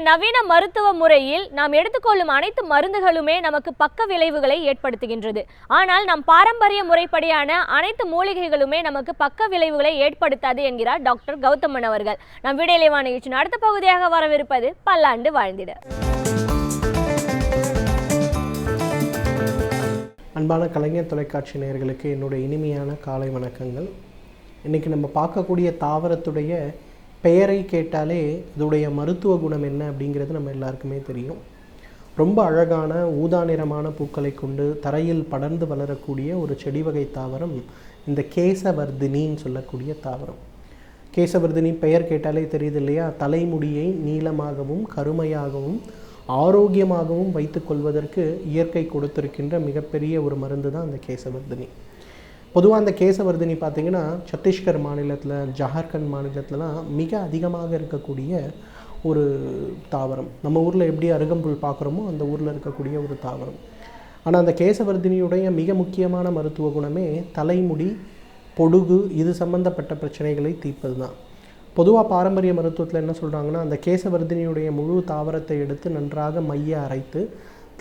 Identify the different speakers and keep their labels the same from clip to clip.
Speaker 1: நவீன மருத்துவ முறையில் நாம் எடுத்துக்கொள்ளும் அனைத்து மருந்துகளுமே நமக்கு பக்க விளைவுகளை ஏற்படுத்துகின்றது. ஆனால் நம் பாரம்பரிய முறைப்படியான அனைத்து மூலிகைகளுமே நமக்கு பக்க விளைவுகளை ஏற்படுத்தாது என்கிறார் டாக்டர் கௌதமன் அவர்கள். நம் விடையிலேவா நிகழ்ச்சியின் அடுத்த பகுதியாக வரவிருப்பது பல்லாண்டு வாழ்ந்திட.
Speaker 2: அன்பான கலைஞர் தொலைக்காட்சி நேயர்களுக்கு என்னுடைய இனிமையான காலை வணக்கங்கள். இன்றைக்கி நம்ம பார்க்கக்கூடிய தாவரத்துடைய பெயரை கேட்டாலே இதோடைய மருத்துவ குணம் என்ன அப்படிங்கிறது நம்ம எல்லாருக்குமே தெரியும். ரொம்ப அழகான ஊதா நிறமான பூக்களை கொண்டு தரையில் படர்ந்து வளரக்கூடிய ஒரு செடி வகை தாவரம் இந்த கேசவர்தினின்னு சொல்லக்கூடிய தாவரம். கேசவர்தினி பெயர் கேட்டாலே தெரியுது இல்லையா? தலைமுடியை நீளமாகவும் கருமையாகவும் ஆரோக்கியமாகவும் வைத்து கொள்வதற்கு இயற்கை கொடுத்திருக்கின்ற மிகப்பெரிய ஒரு மருந்து தான் அந்த கேசவர்தினி. பொதுவாக அந்த கேசவர்தினி பார்த்திங்கன்னா சத்தீஸ்கர் மாநிலத்தில், ஜார்க்கண்ட் மாநிலத்திலலாம் மிக அதிகமாக இருக்கக்கூடிய ஒரு தாவரம். நம்ம ஊரில் எப்படி அருகம்புல் பார்க்குறோமோ அந்த ஊரில் இருக்கக்கூடிய ஒரு தாவரம். ஆனால் அந்த கேசவர்தினியுடைய மிக முக்கியமான மருத்துவ குணமே தலைமுடி, பொடுகு இது சம்பந்தப்பட்ட பிரச்சனைகளை தீர்ப்பது தான். பொதுவாக பாரம்பரிய மருத்துவத்தில் என்ன சொல்கிறாங்கன்னா, அந்த கேசவர்தினியுடைய முழு தாவரத்தை எடுத்து நன்றாக மைய அரைத்து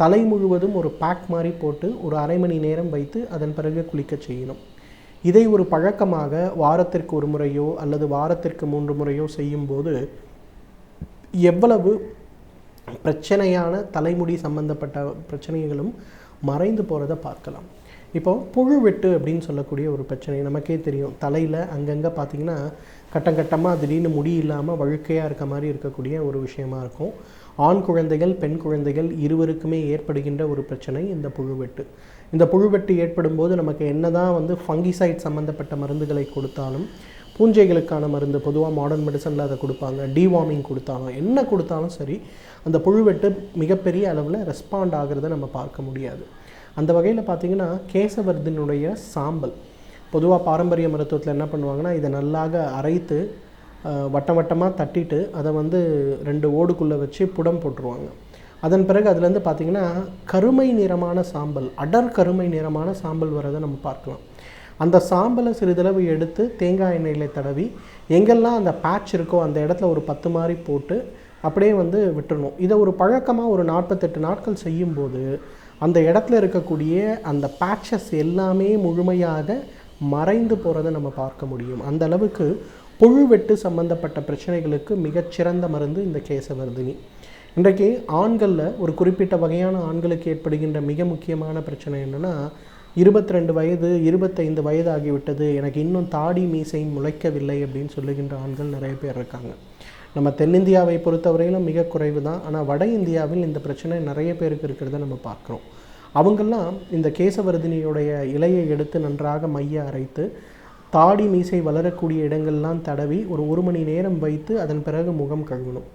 Speaker 2: தலை முழுவதும் ஒரு பேக் மாதிரி போட்டு ஒரு அரை மணி நேரம் வைத்து அதன் பிறகு குளிக்க செய்யணும். இதை ஒரு பழக்கமாக வாரத்திற்கு ஒரு முறையோ அல்லது வாரத்திற்கு 3 முறையோ செய்யும்போது எவ்வளவு பிரச்சனையான தலைமுடி சம்பந்தப்பட்ட பிரச்சனைகளும் மறைந்து போகிறத பார்க்கலாம். இப்போது புழுவெட்டு அப்படின்னு சொல்லக்கூடிய ஒரு பிரச்சனை நமக்கே தெரியும். தலையில் அங்கங்கே பார்த்திங்கன்னா கட்டமாக திடீர்னு முடி இல்லாமல் வழுக்கையாக இருக்க மாதிரி இருக்கக்கூடிய ஒரு விஷயமா இருக்கும். ஆண் குழந்தைகள் பெண் குழந்தைகள் இருவருக்குமே ஏற்படுகின்ற ஒரு பிரச்சனை இந்த புழுவெட்டு. இந்த புழுவெட்டு ஏற்படும் போது நமக்கு என்ன தான் ஃபங்கிசைட் சம்மந்தப்பட்ட மருந்துகளை கொடுத்தாலும், பூஞ்சைகளுக்கான மருந்து பொதுவாக மாடர்ன் மெடிசனில் அதை கொடுப்பாங்க, டிவார்மிங் கொடுத்தாலும் என்ன கொடுத்தாலும் சரி, அந்த புழுவெட்டு மிகப்பெரிய அளவில் ரெஸ்பாண்ட் ஆகிறத நம்ம பார்க்க முடியாது. அந்த வகையில் பார்த்திங்கன்னா கேசவர்தினுடைய சாம்பல் பொதுவாக பாரம்பரிய மருத்துவத்தில் என்ன பண்ணுவாங்கன்னா, இதை நல்லாக அரைத்து வட்டமாக தட்டிட்டு அதை 2 ஓடுக்குள்ளே வச்சு புடம் போட்டுருவாங்க. அதன் பிறகு அதுலேருந்து பார்த்திங்கன்னா கருமை நிறமான சாம்பல், அடர் கருமை நிறமான சாம்பல் வரதை நம்ம பார்க்கலாம். அந்த சாம்பலை சிறிதளவு எடுத்து தேங்காய் எண்ணெயில் தடவி எங்கெல்லாம் அந்த பேட்ச் இருக்கோ அந்த இடத்துல ஒரு 10 மாதிரி போட்டு அப்படியே விட்டுறணும். இதை ஒரு பழக்கமாக ஒரு 48 நாட்கள் செய்யும்போது அந்த இடத்துல இருக்கக்கூடிய அந்த பேட்சஸ் எல்லாமே முழுமையாக மறைந்து போகிறத நம்ம பார்க்க முடியும். அந்த அளவுக்கு புழுவெட்டு சம்பந்தப்பட்ட பிரச்சனைகளுக்கு மிகச்சிறந்த மருந்து இந்த கேசவர்தினி. இன்றைக்கு ஆண்களில் ஒரு குறிப்பிட்ட வகையான ஆண்களுக்கு ஏற்படுகின்ற மிக முக்கியமான பிரச்சனை என்னென்னா, 22 வயது 25 வயது ஆகிவிட்டது, எனக்கு இன்னும் தாடி மீசை முளைக்கவில்லை அப்படின்னு சொல்லுகின்ற ஆண்கள் நிறைய பேர் இருக்காங்க. நம்ம தென்னிந்தியாவை பொறுத்தவரையிலும் மிக குறைவு தான். ஆனால் வட இந்தியாவில் இந்த பிரச்சனை நிறைய பேருக்கு இருக்கிறத நம்ம பார்க்குறோம். அவங்கெல்லாம் இந்த கேசவர்தினியுடைய இலையை எடுத்து நன்றாக மைய அரைத்து தாடி மீசை வளரக்கூடிய இடங்கள்லாம் தடவி ஒரு மணி நேரம் வைத்து அதன் பிறகு முகம் கழுவணும்.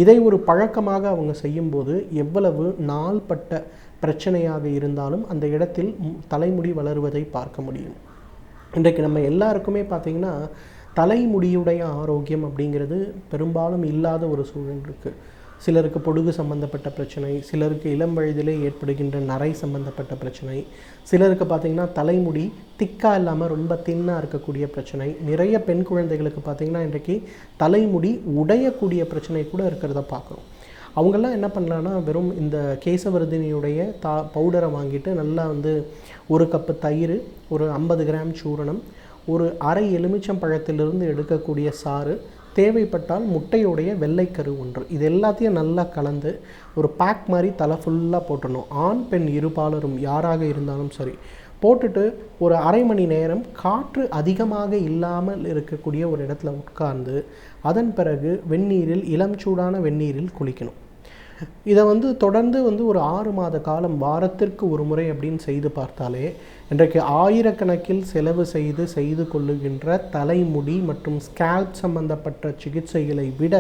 Speaker 2: இதை ஒரு பழக்கமாக அவங்க செய்யும்போது எவ்வளவு நாள்பட்ட பிரச்சனையாக இருந்தாலும் அந்த இடத்தில் தலைமுடி வளருவதை பார்க்க முடியும். இன்றைக்கு நம்ம எல்லாருக்குமே பார்த்திங்கன்னா தலைமுடியுடைய ஆரோக்கியம் அப்படிங்கிறது பெரும்பாலும் இல்லாத ஒரு சூழல் இருக்குது. சிலருக்கு பொடுகு சம்பந்தப்பட்ட பிரச்சனை, சிலருக்கு இளம் வயதிலே ஏற்படுகின்ற நரை சம்பந்தப்பட்ட பிரச்சனை, சிலருக்கு பார்த்திங்கன்னா தலைமுடி திக்காக இல்லாமல் ரொம்ப தின்னாக இருக்கக்கூடிய பிரச்சனை, நிறைய பெண் குழந்தைகளுக்கு பார்த்திங்கன்னா இன்றைக்கு தலைமுடி உடையக்கூடிய பிரச்சனை கூட இருக்கிறத பார்க்குறோம். அவங்கெல்லாம் என்ன பண்ணலான்னா, வெறும் இந்த கேசவர்தினியுடைய பவுடரை வாங்கிட்டு நல்லா 1 கப்பு தயிர், ஒரு 50 கிராம் சூரணம், ஒரு அரை எலுமிச்சம் பழத்திலிருந்து எடுக்கக்கூடிய சாறு, தேவைப்பட்டால் முட்டையுடைய வெள்ளைக்கரு 1, இது எல்லாத்தையும் நல்லா கலந்து ஒரு பேக் மாதிரி தலை ஃபுல்லாக போட்டணும். ஆண் பெண் இருபாலரும் யாராக இருந்தாலும் சரி போட்டுட்டு ஒரு அரை மணி நேரம் காற்று அதிகமாக இல்லாமல் இருக்கக்கூடிய ஒரு இடத்துல உட்கார்ந்து அதன் பிறகு வெந்நீரில், இளம் சூடான வெந்நீரில் குளிக்கணும். இதை தொடர்ந்து ஒரு 6 மாத காலம் வாரத்திற்கு ஒரு முறை அப்படின்னு செய்து பார்த்தாலே இன்றைக்கு ஆயிரக்கணக்கில் செலவு செய்து கொள்ளுகின்ற தலைமுடி மற்றும் ஸ்கேல்ப் சம்பந்தப்பட்ட சிகிச்சைகளை விட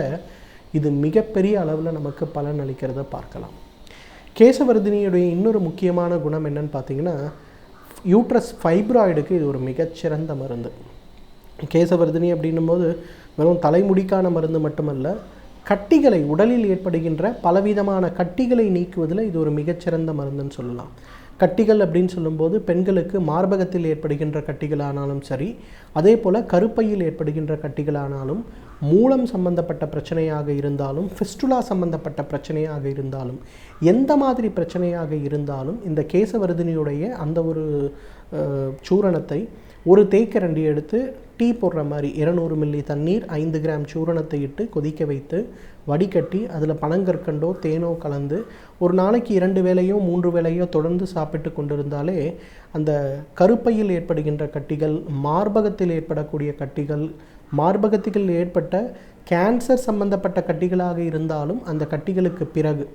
Speaker 2: இது மிகப்பெரிய அளவில் நமக்கு பலன் அளிக்கிறத பார்க்கலாம். கேசவர்தினியுடைய இன்னொரு முக்கியமான குணம் என்னன்னு பார்த்தீங்கன்னா, யூட்ரஸ் ஃபைப்ராய்டுக்கு இது ஒரு மிகச்சிறந்த மருந்து. கேசவர்தினி அப்படின்னும் போது வெறும் தலைமுடிக்கான மருந்து மட்டுமல்ல, கட்டிகளை, உடலில் ஏற்படுகின்ற பலவிதமான கட்டிகளை நீக்குவதில் இது ஒரு மிகச்சிறந்த மருந்துன்னு சொல்லலாம். கட்டிகள் அப்படின்னு சொல்லும்போது பெண்களுக்கு மார்பகத்தில் ஏற்படுகின்ற கட்டிகளானாலும் சரி, அதே போல் கருப்பையில் ஏற்படுகின்ற கட்டிகளானாலும், மூலம் சம்பந்தப்பட்ட பிரச்சனையாக இருந்தாலும், ஃபிஸ்டுலா சம்பந்தப்பட்ட பிரச்சனையாக இருந்தாலும், எந்த மாதிரி பிரச்சனையாக இருந்தாலும் இந்த கேசவர்தினியுடைய அந்த ஒரு சூரணத்தை ஒரு தேக்கரண்டி எடுத்து டீ போடுற மாதிரி 200 மில்லி தண்ணீர் 5 கிராம் சூரணத்தை இட்டு கொதிக்க வைத்து வடிகட்டி அதில் பனங்கற்கண்டோ தேனோ கலந்து ஒரு நாளைக்கு 2 வேளையோ 3 வேளையோ தொடர்ந்து சாப்பிட்டு கொண்டிருந்தாலே அந்த கருப்பையில் ஏற்படுகின்ற கட்டிகள், மார்பகத்தில் ஏற்படக்கூடிய கட்டிகள், மார்பகத்தில் ஏற்பட்ட கேன்சர் சம்பந்தப்பட்ட கட்டிகளாக இருந்தாலும் அந்த கட்டிகளுக்கு பிறகு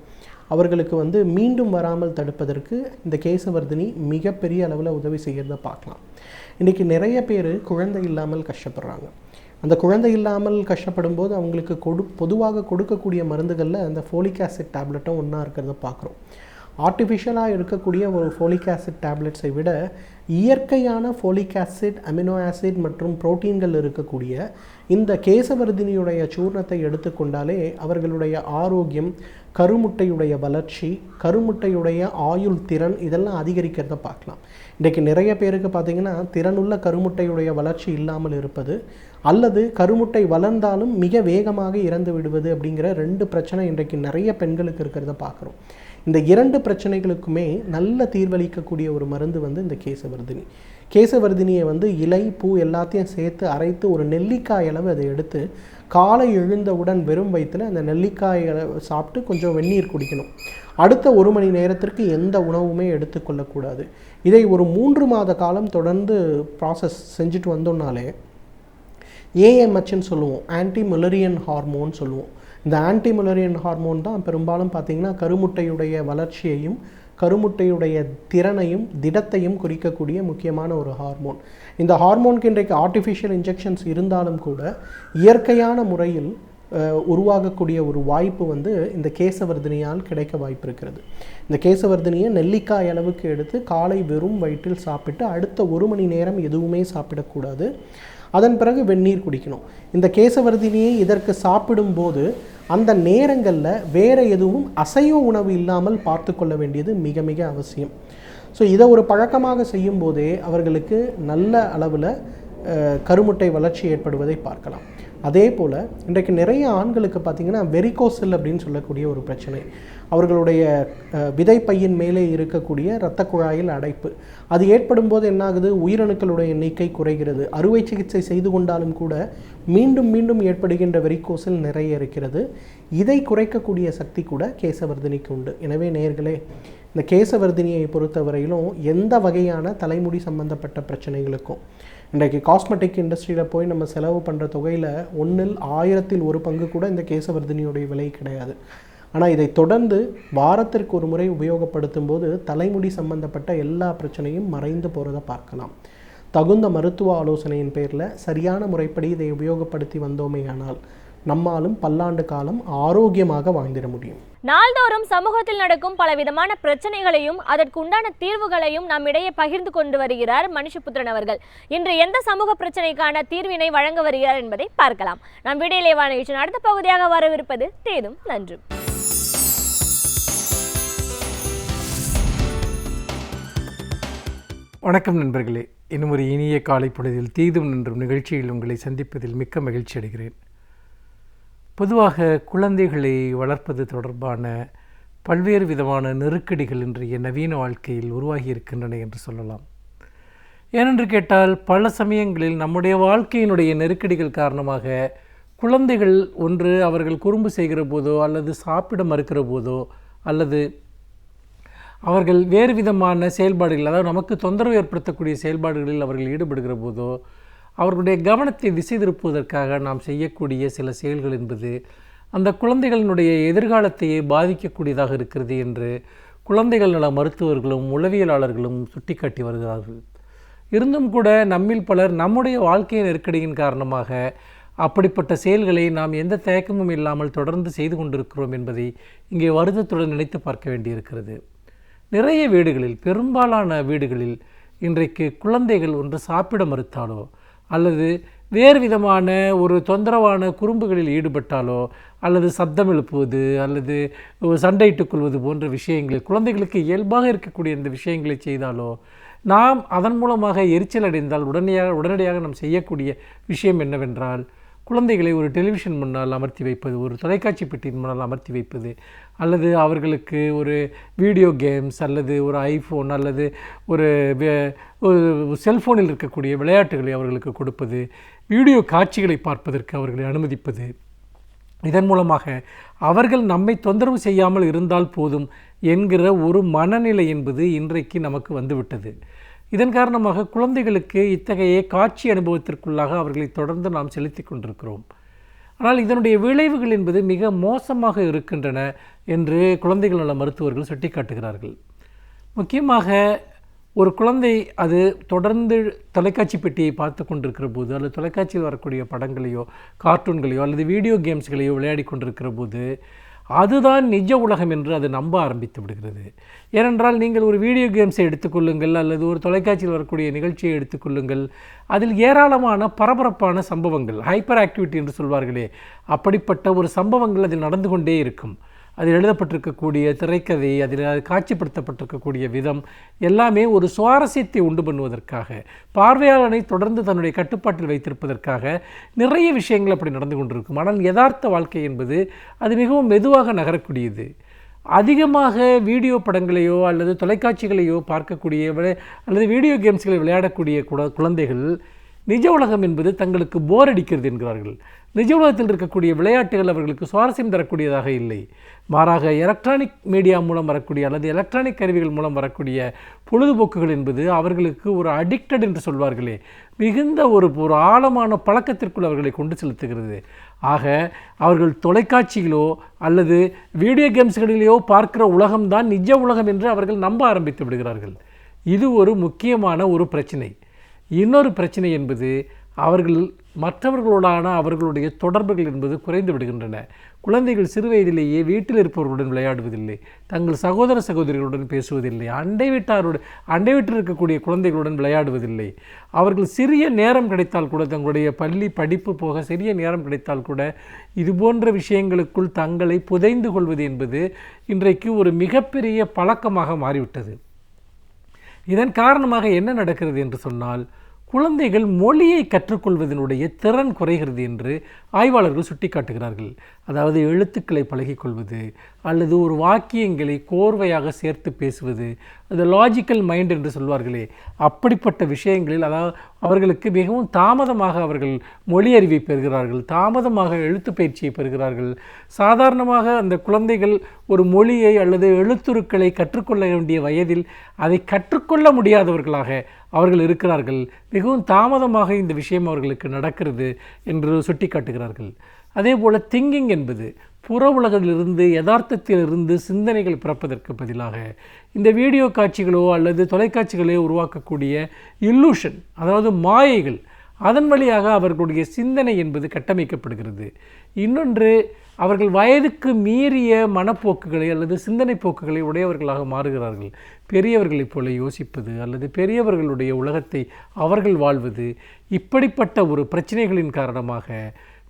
Speaker 2: அவர்களுக்கு மீண்டும் வராமல் தடுப்பதற்கு இந்த கேசவர்தினி மிகப்பெரிய அளவில் உதவி செய்கிறத பார்க்கலாம். இன்றைக்கி நிறைய பேர் குழந்தை இல்லாமல் கஷ்டப்படுறாங்க. அந்த குழந்தை இல்லாமல் கஷ்டப்படும் போது அவங்களுக்கு பொதுவாக கொடுக்கக்கூடிய மருந்துகளில் அந்த ஃபோலிக் ஆசிட் டேப்லெட்டும் ஒன்றா இருக்கிறத பார்க்குறோம். ஆர்டிஃபிஷியலாக இருக்கக்கூடிய ஒரு ஃபோலிக் ஆசிட் டேப்லெட்ஸை விட இயற்கையான ஃபோலிக் ஆசிட், அமினோ ஆசிட் மற்றும் புரோட்டீன்கள் இருக்கக்கூடிய இந்த கேசவர்தினியுடைய சூர்ணத்தை எடுத்துக்கொண்டாலே அவர்களுடைய ஆரோக்கியம், கருமுட்டையுடைய வளர்ச்சி, கருமுட்டையுடைய ஆயுள் திறன் இதெல்லாம் அதிகரிக்கிறத பார்க்கலாம். இன்றைக்கு நிறைய பேருக்கு பார்த்திங்கன்னா திறனுள்ள கருமுட்டையுடைய வளர்ச்சி இல்லாமல் இருப்பது, அல்லது கருமுட்டை வளர்ந்தாலும் மிக வேகமாக இறந்து விடுவது அப்படிங்கிற 2 பிரச்சனை இன்றைக்கு நிறைய பெண்களுக்கு இருக்கிறத பார்க்குறோம். இந்த 2 பிரச்சனைகளுக்குமே நல்ல தீர்வளிக்கக்கூடிய ஒரு மருந்து இந்த கேசவர்தினி. கேசவர்தினியை இலை, பூ எல்லாத்தையும் சேர்த்து அரைத்து ஒரு நெல்லிக்காய் அளவு அதை எடுத்து காலை எழுந்தவுடன் வெறும் வயிற்றில் அந்த நெல்லிக்காய் சாப்பிட்டு கொஞ்சம் வெந்நீர் குடிக்கணும். அடுத்த 1 மணி நேரத்திற்கு எந்த உணவுமே எடுத்துக்கொள்ளக்கூடாது. இதை ஒரு 3 மாத காலம் தொடர்ந்து ப்ராசஸ் செஞ்சுட்டு வந்தோம்னாலே ஏஎம்ஹெச்ன்னு சொல்லுவோம், ஆன்டி முலரியன் ஹார்மோன் சொல்லுவோம். இந்த ஆன்டி முலரியன் ஹார்மோன் தான் பெரும்பாலும் பார்த்திங்கன்னா கருமுட்டையுடைய வளர்ச்சியையும் கருமுட்டையுடைய திறனையும் திடத்தையும் குறிக்கக்கூடிய முக்கியமான ஒரு ஹார்மோன். இந்த ஹார்மோனுக்கு இன்றைக்கு ஆர்டிஃபிஷியல் இன்ஜெக்ஷன்ஸ் இருந்தாலும் கூட இயற்கையான முறையில் உருவாகக்கூடிய ஒரு வாய்ப்பு இந்த கேசவர்தினியால் கிடைக்க வாய்ப்பு இருக்கிறது. இந்த கேசவர்தினியை நெல்லிக்காய் அளவுக்கு எடுத்து காலை வெறும் வயிற்றில் சாப்பிட்டு அடுத்த 1 மணி நேரம் எதுவுமே சாப்பிடக்கூடாது. அதன் பிறகு வெந்நீர் குடிக்கணும். இந்த கேசவர்தினியை இதற்கு சாப்பிடும்போது அந்த நேரங்களில் வேறு எதுவும் அசைவ உணவு இல்லாமல் பார்த்து கொள்ள வேண்டியது மிக மிக அவசியம். ஸோ இதை ஒரு பழக்கமாக செய்யும் போதே அவர்களுக்கு நல்ல அளவில் கருமுட்டை வளர்ச்சி ஏற்படுவதை பார்க்கலாம். அதே போல் இன்றைக்கு நிறைய ஆண்களுக்கு பார்த்திங்கன்னா வெரிகோசெல் அப்படின்னு சொல்லக்கூடிய ஒரு பிரச்சனை, அவர்களுடைய விதைப்பையின் மேலே இருக்கக்கூடிய இரத்த குழாயில் அடைப்பு, அது ஏற்படும் போது என்னாகுது, உயிரணுக்களுடைய எண்ணிக்கை குறைகிறது. அறுவை சிகிச்சை செய்து கொண்டாலும் கூட மீண்டும் மீண்டும் ஏற்படுகின்ற வெரிகோசெல் நிறைய இருக்கிறது. இதை குறைக்கக்கூடிய சக்தி கூட கேசவர்தினிக்கு உண்டு. எனவே நேயர்களே, இந்த கேசவர்தினியை பொறுத்தவரையிலும் எந்த வகையான தலைமுடி சம்பந்தப்பட்ட பிரச்சனைகளுக்கும் இன்றைக்கு காஸ்மெட்டிக் இண்டஸ்ட்ரியில் போய் நம்ம செலவு பண்ணுற தொகையில் 1ல் 1000ல் 1 பங்கு கூட இந்த கேசவர்தினியுடைய விலை கிடையாது. ஆனால் இதை தொடர்ந்து வாரத்திற்கு ஒரு முறை உபயோகப்படுத்தும் போது தலைமுடி சம்பந்தப்பட்ட எல்லா பிரச்சனையும் மறைந்து போகிறத பார்க்கலாம். தகுந்த மருத்துவ ஆலோசனையின் பேரில் சரியான முறைப்படி இதை உபயோகப்படுத்தி வந்தோமேயானால் நம்மாலும் பல்லாண்டு காலம் ஆரோக்கியமாக வாழ்ந்திட முடியும்.
Speaker 1: நாள்தோறும் சமூகத்தில் நடக்கும் பலவிதமான பிரச்சனைகளையும் அதற்கு உண்டான தீர்வுகளையும் நம் இடையே பகிர்ந்து கொண்டு வருகிறார் மனுஷபுத்திரன் அவர்கள். இன்று எந்த சமூக பிரச்சனைக்கான தீர்வினை வழங்க வருகிறார் என்பதை பார்க்கலாம். நம் விடையிலே நிகழ்ச்சியின் அடுத்த பகுதியாக வரவிருப்பது தேதும் நன்றும்.
Speaker 3: வணக்கம் நண்பர்களே, இன்னும் ஒரு இனிய காலை பொழுதில் தீதும் நன்றும் நிகழ்ச்சியில் உங்களை சந்திப்பதில் மிக்க மகிழ்ச்சி அடைகிறேன். பொதுவாக குழந்தைகளை வளர்ப்பது தொடர்பான பல்வேறு விதமான நெருக்கடிகள் இன்றைய நவீன வாழ்க்கையில் உருவாகி இருக்கின்றன என்று சொல்லலாம். ஏனென்று கேட்டால் பல சமயங்களில் நம்முடைய வாழ்க்கையினுடைய நெருக்கடிகள் காரணமாக குழந்தைகள் ஒன்று அவர்கள் குறும்பு செய்கிற போதோ அல்லது சாப்பிட மறுக்கிற போதோ அல்லது அவர்கள் வேறு விதமான செயல்பாடுகள், அதாவது நமக்கு தொந்தரவு ஏற்படுத்தக்கூடிய செயல்பாடுகளில் அவர்கள் ஈடுபடுகிற போதோ அவர்களுடைய கவனத்தை திசை திருப்புவதற்காக நாம் செய்யக்கூடிய சில செயல்கள் என்பது அந்த குழந்தைகளினுடைய எதிர்காலத்தையே பாதிக்கக்கூடியதாக இருக்கிறது என்று குழந்தைகள் நல மருத்துவர்களும் உளவியலாளர்களும் சுட்டிக்காட்டி வருகிறார்கள். இருந்தும் கூட நம்மில் பலர் நம்முடைய வாழ்க்கை நெருக்கடியின் காரணமாக அப்படிப்பட்ட செயல்களை நாம் எந்த தயக்கமும் இல்லாமல் தொடர்ந்து செய்து கொண்டிருக்கிறோம் என்பதை இங்கே வருத்தத்துடன் நினைத்து பார்க்க வேண்டியிருக்கிறது. நிறைய வீடுகளில், பெரும்பாலான வீடுகளில் இன்றைக்கு குழந்தைகள் ஒன்று சாப்பிட மறுத்தாலோ அல்லது வேறு விதமான ஒரு தொந்தரவான குறும்புகளில் ஈடுபட்டாலோ அல்லது சத்தம் எழுப்புவது அல்லது சண்டையிட்டுக் கொள்வது போன்ற விஷயங்களை குழந்தைகளுக்கு இயல்பாக இருக்கக்கூடிய இந்த விஷயங்களை செய்தாலோ நாம் அதன் மூலமாக எரிச்சல் அடைந்தால் உடனடியாக நாம் செய்யக்கூடிய விஷயம் என்னவென்றால் குழந்தைகளை ஒரு டெலிவிஷன் முன்னால் அமர்த்தி வைப்பது, ஒரு தொலைக்காட்சி பெட்டியின் முன்னால் அமர்த்தி வைப்பது, அல்லது அவர்களுக்கு ஒரு வீடியோ கேம்ஸ் அல்லது ஒரு ஐஃபோன் அல்லது ஒரு செல்ஃபோனில் இருக்கக்கூடிய விளையாட்டுகளை அவர்களுக்கு கொடுப்பது, வீடியோ காட்சிகளை பார்ப்பதற்கு அவர்களை அனுமதிப்பது. இதன் மூலமாக அவர்கள் நம்மை தொந்தரவு செய்யாமல் இருந்தால் போதும் என்கிற ஒரு மனநிலை என்பது இன்றைக்கு நமக்கு வந்துவிட்டது. இதன் காரணமாக குழந்தைகளுக்கு இத்தகைய காட்சி அனுபவத்திற்குள்ளாக அவர்களை தொடர்ந்து நாம் செலுத்தி கொண்டிருக்கிறோம். ஆனால் இதனுடைய விளைவுகள் என்பது மிக மோசமாக இருக்கின்றன என்று குழந்தைகள் நல மருத்துவர்கள் சுட்டிக்காட்டுகிறார்கள். முக்கியமாக ஒரு குழந்தை அது தொடர்ந்து தொலைக்காட்சி பெட்டியை பார்த்து கொண்டிருக்கிற போது அல்லது தொலைக்காட்சியில் வரக்கூடிய படங்களையோ கார்ட்டூன்களையோ அல்லது வீடியோ கேம்ஸ்களையோ விளையாடி கொண்டிருக்கிற போது அதுதான் நிஜ உலகம் என்று அது நம்ப ஆரம்பித்து விடுகிறது. ஏனென்றால் நீங்கள் ஒரு வீடியோ கேம்ஸை எடுத்துக்கொள்ளுங்கள் அல்லது ஒரு தொலைக்காட்சியில் வரக்கூடிய நிகழ்ச்சியை எடுத்துக்கொள்ளுங்கள், அதில் ஏராளமான பரபரப்பான சம்பவங்கள், ஹைப்பர் ஆக்டிவிட்டி என்று சொல்வார்களே, அப்படிப்பட்ட ஒரு சம்பவங்கள் அதில் நடந்து கொண்டே இருக்கும். அதில் எழுதப்பட்டிருக்கக்கூடிய திரைக்கதை, அதில் காட்சிப்படுத்தப்பட்டிருக்கக்கூடிய விதம் எல்லாமே ஒரு சுவாரஸ்யத்தை உண்டு பண்ணுவதற்காக, பார்வையாளனை தொடர்ந்து தன்னுடைய கட்டுப்பாட்டில் வைத்திருப்பதற்காக நிறைய விஷயங்கள் அப்படி நடந்து கொண்டிருக்கும். ஆனால் யதார்த்த வாழ்க்கை என்பது அது மிகவும் மெதுவாக நகரக்கூடியது. அதிகமாக வீடியோ படங்களையோ அல்லது தொலைக்காட்சிகளையோ பார்க்கக்கூடிய அல்லது வீடியோ கேம்ஸ்களை விளையாடக்கூடிய குழந்தைகள் நிஜ உலகம் என்பது தங்களுக்கு போர் அடிக்கிறது என்கிறார்கள். நிஜ உலகத்தில் இருக்கக்கூடிய விளையாட்டுகள் அவர்களுக்கு சுவாரஸ்யம் தரக்கூடியதாக இல்லை. மாறாக எலக்ட்ரானிக் மீடியா மூலம் வரக்கூடிய அல்லது எலக்ட்ரானிக் கருவிகள் மூலம் வரக்கூடிய பொழுதுபோக்குகள் என்பது அவர்களுக்கு ஒரு அடிக்டட் என்று சொல்வார்களே, மிகுந்த ஒரு ஆழமான பழக்கத்திற்குள் அவர்களை கொண்டு செலுத்துகிறது. ஆக அவர்கள் தொலைக்காட்சிகளோ அல்லது வீடியோ கேம்ஸ்களிலேயோ பார்க்கிற உலகம்தான் நிஜ உலகம் என்று அவர்கள் நம்ப ஆரம்பித்து விடுகிறார்கள். இது ஒரு முக்கியமான ஒரு பிரச்சனை. இன்னொரு பிரச்சனை என்பது அவர்கள் மற்றவர்களோடான அவர்களுடைய தொடர்புகள் என்பது குறைந்து விடுகின்றன. குழந்தைகள் சிறு வயதிலேயே வீட்டில் இருப்பவர்களுடன் விளையாடுவதில்லை, தங்கள் சகோதர சகோதரிகளுடன் பேசுவதில்லை, அண்டை வீட்டில் இருக்கக்கூடிய குழந்தைகளுடன் விளையாடுவதில்லை. அவர்கள் சிறிய நேரம் கிடைத்தால் கூட, தங்களுடைய பள்ளி படிப்பு போக சிறிய நேரம் கிடைத்தால் கூட இது போன்ற விஷயங்களுக்குள் தங்களை புதைந்து கொள்வது என்பது இன்றைக்கு ஒரு மிகப்பெரிய பழக்கமாக மாறிவிட்டது. இதன் காரணமாக என்ன நடக்கிறது என்று சொன்னால், குழந்தைகள் மொழியை கற்றுக்கொள்வதனுடைய திறன் குறைகிறது என்று ஆய்வாளர்கள் சுட்டிக்காட்டுகிறார்கள். அதாவது எழுத்துக்களை பழகிக்கொள்வது அல்லது ஒரு வாக்கியங்களை கோர்வையாக சேர்த்து பேசுவது, அது லாஜிக்கல் மைண்ட் என்று சொல்வார்களே, அப்படிப்பட்ட விஷயங்களில் அதாவது அவர்களுக்கு மிகவும் தாமதமாக அவர்கள் மொழி அறிவை பெறுகிறார்கள், தாமதமாக எழுத்து பயிற்சியை பெறுகிறார்கள். சாதாரணமாக அந்த குழந்தைகள் ஒரு மொழியை அல்லது எழுத்துருக்களை கற்றுக்கொள்ள வேண்டிய வயதில் அதை கற்றுக்கொள்ள முடியாதவர்களாக அவர்கள் இருக்கிறார்கள். மிகவும் தாமதமாக இந்த விஷயம் அவர்களுக்கு நடக்கிறது என்று சுட்டிக்காட்டுகிறார்கள். அதே போல் திங்கிங் என்பது புற உலகத்திலிருந்து யதார்த்தத்திலிருந்து சிந்தனைகள் பிறப்பதற்கு பதிலாக இந்த வீடியோ காட்சிகளோ அல்லது தொலைக்காட்சிகளோ உருவாக்கக்கூடிய இல்லூஷன், அதாவது மாயைகள், அதன் வழியாக அவர்களுடைய சிந்தனை என்பது கட்டமைக்கப்படுகிறது. இன்னொன்று, அவர்கள் வயதுக்கு மீறிய மனப்போக்குகளை அல்லது சிந்தனை போக்குகளை உடையவர்களாக மாறுகிறார்கள். பெரியவர்களைப் போல யோசிப்பது அல்லது பெரியவர்களுடைய உலகத்தை அவர்கள் வாழ்வது, இப்படிப்பட்ட ஒரு பிரச்சனைகளின் காரணமாக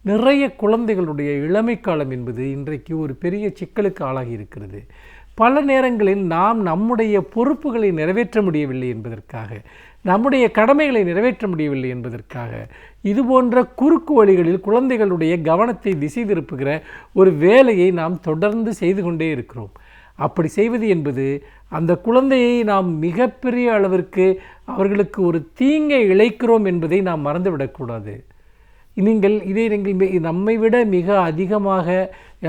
Speaker 3: நிறைய குழந்தைகளுடைய இளமை காலம் என்பது இன்றைக்கு ஒரு பெரிய சிக்கலுக்கு ஆளாகி இருக்கிறது. பல நேரங்களில் நாம் நம்முடைய பொறுப்புகளை நிறைவேற்ற முடியவில்லை என்பதற்காக, நம்முடைய கடமைகளை நிறைவேற்ற முடியவில்லை என்பதற்காக இதுபோன்ற குறுக்கு வழிகளில் குழந்தைகளுடைய கவனத்தை திசை திருப்புகிற ஒரு வேலையை நாம் தொடர்ந்து செய்து கொண்டே இருக்கிறோம். அப்படி செய்வது என்பது அந்த குழந்தையை நாம் மிகப்பெரிய அளவிற்கு அவர்களுக்கு ஒரு தீங்கை இழைக்கிறோம் என்பதை நாம் மறந்துவிடக்கூடாது. நீங்கள் நம்மை விட மிக அதிகமாக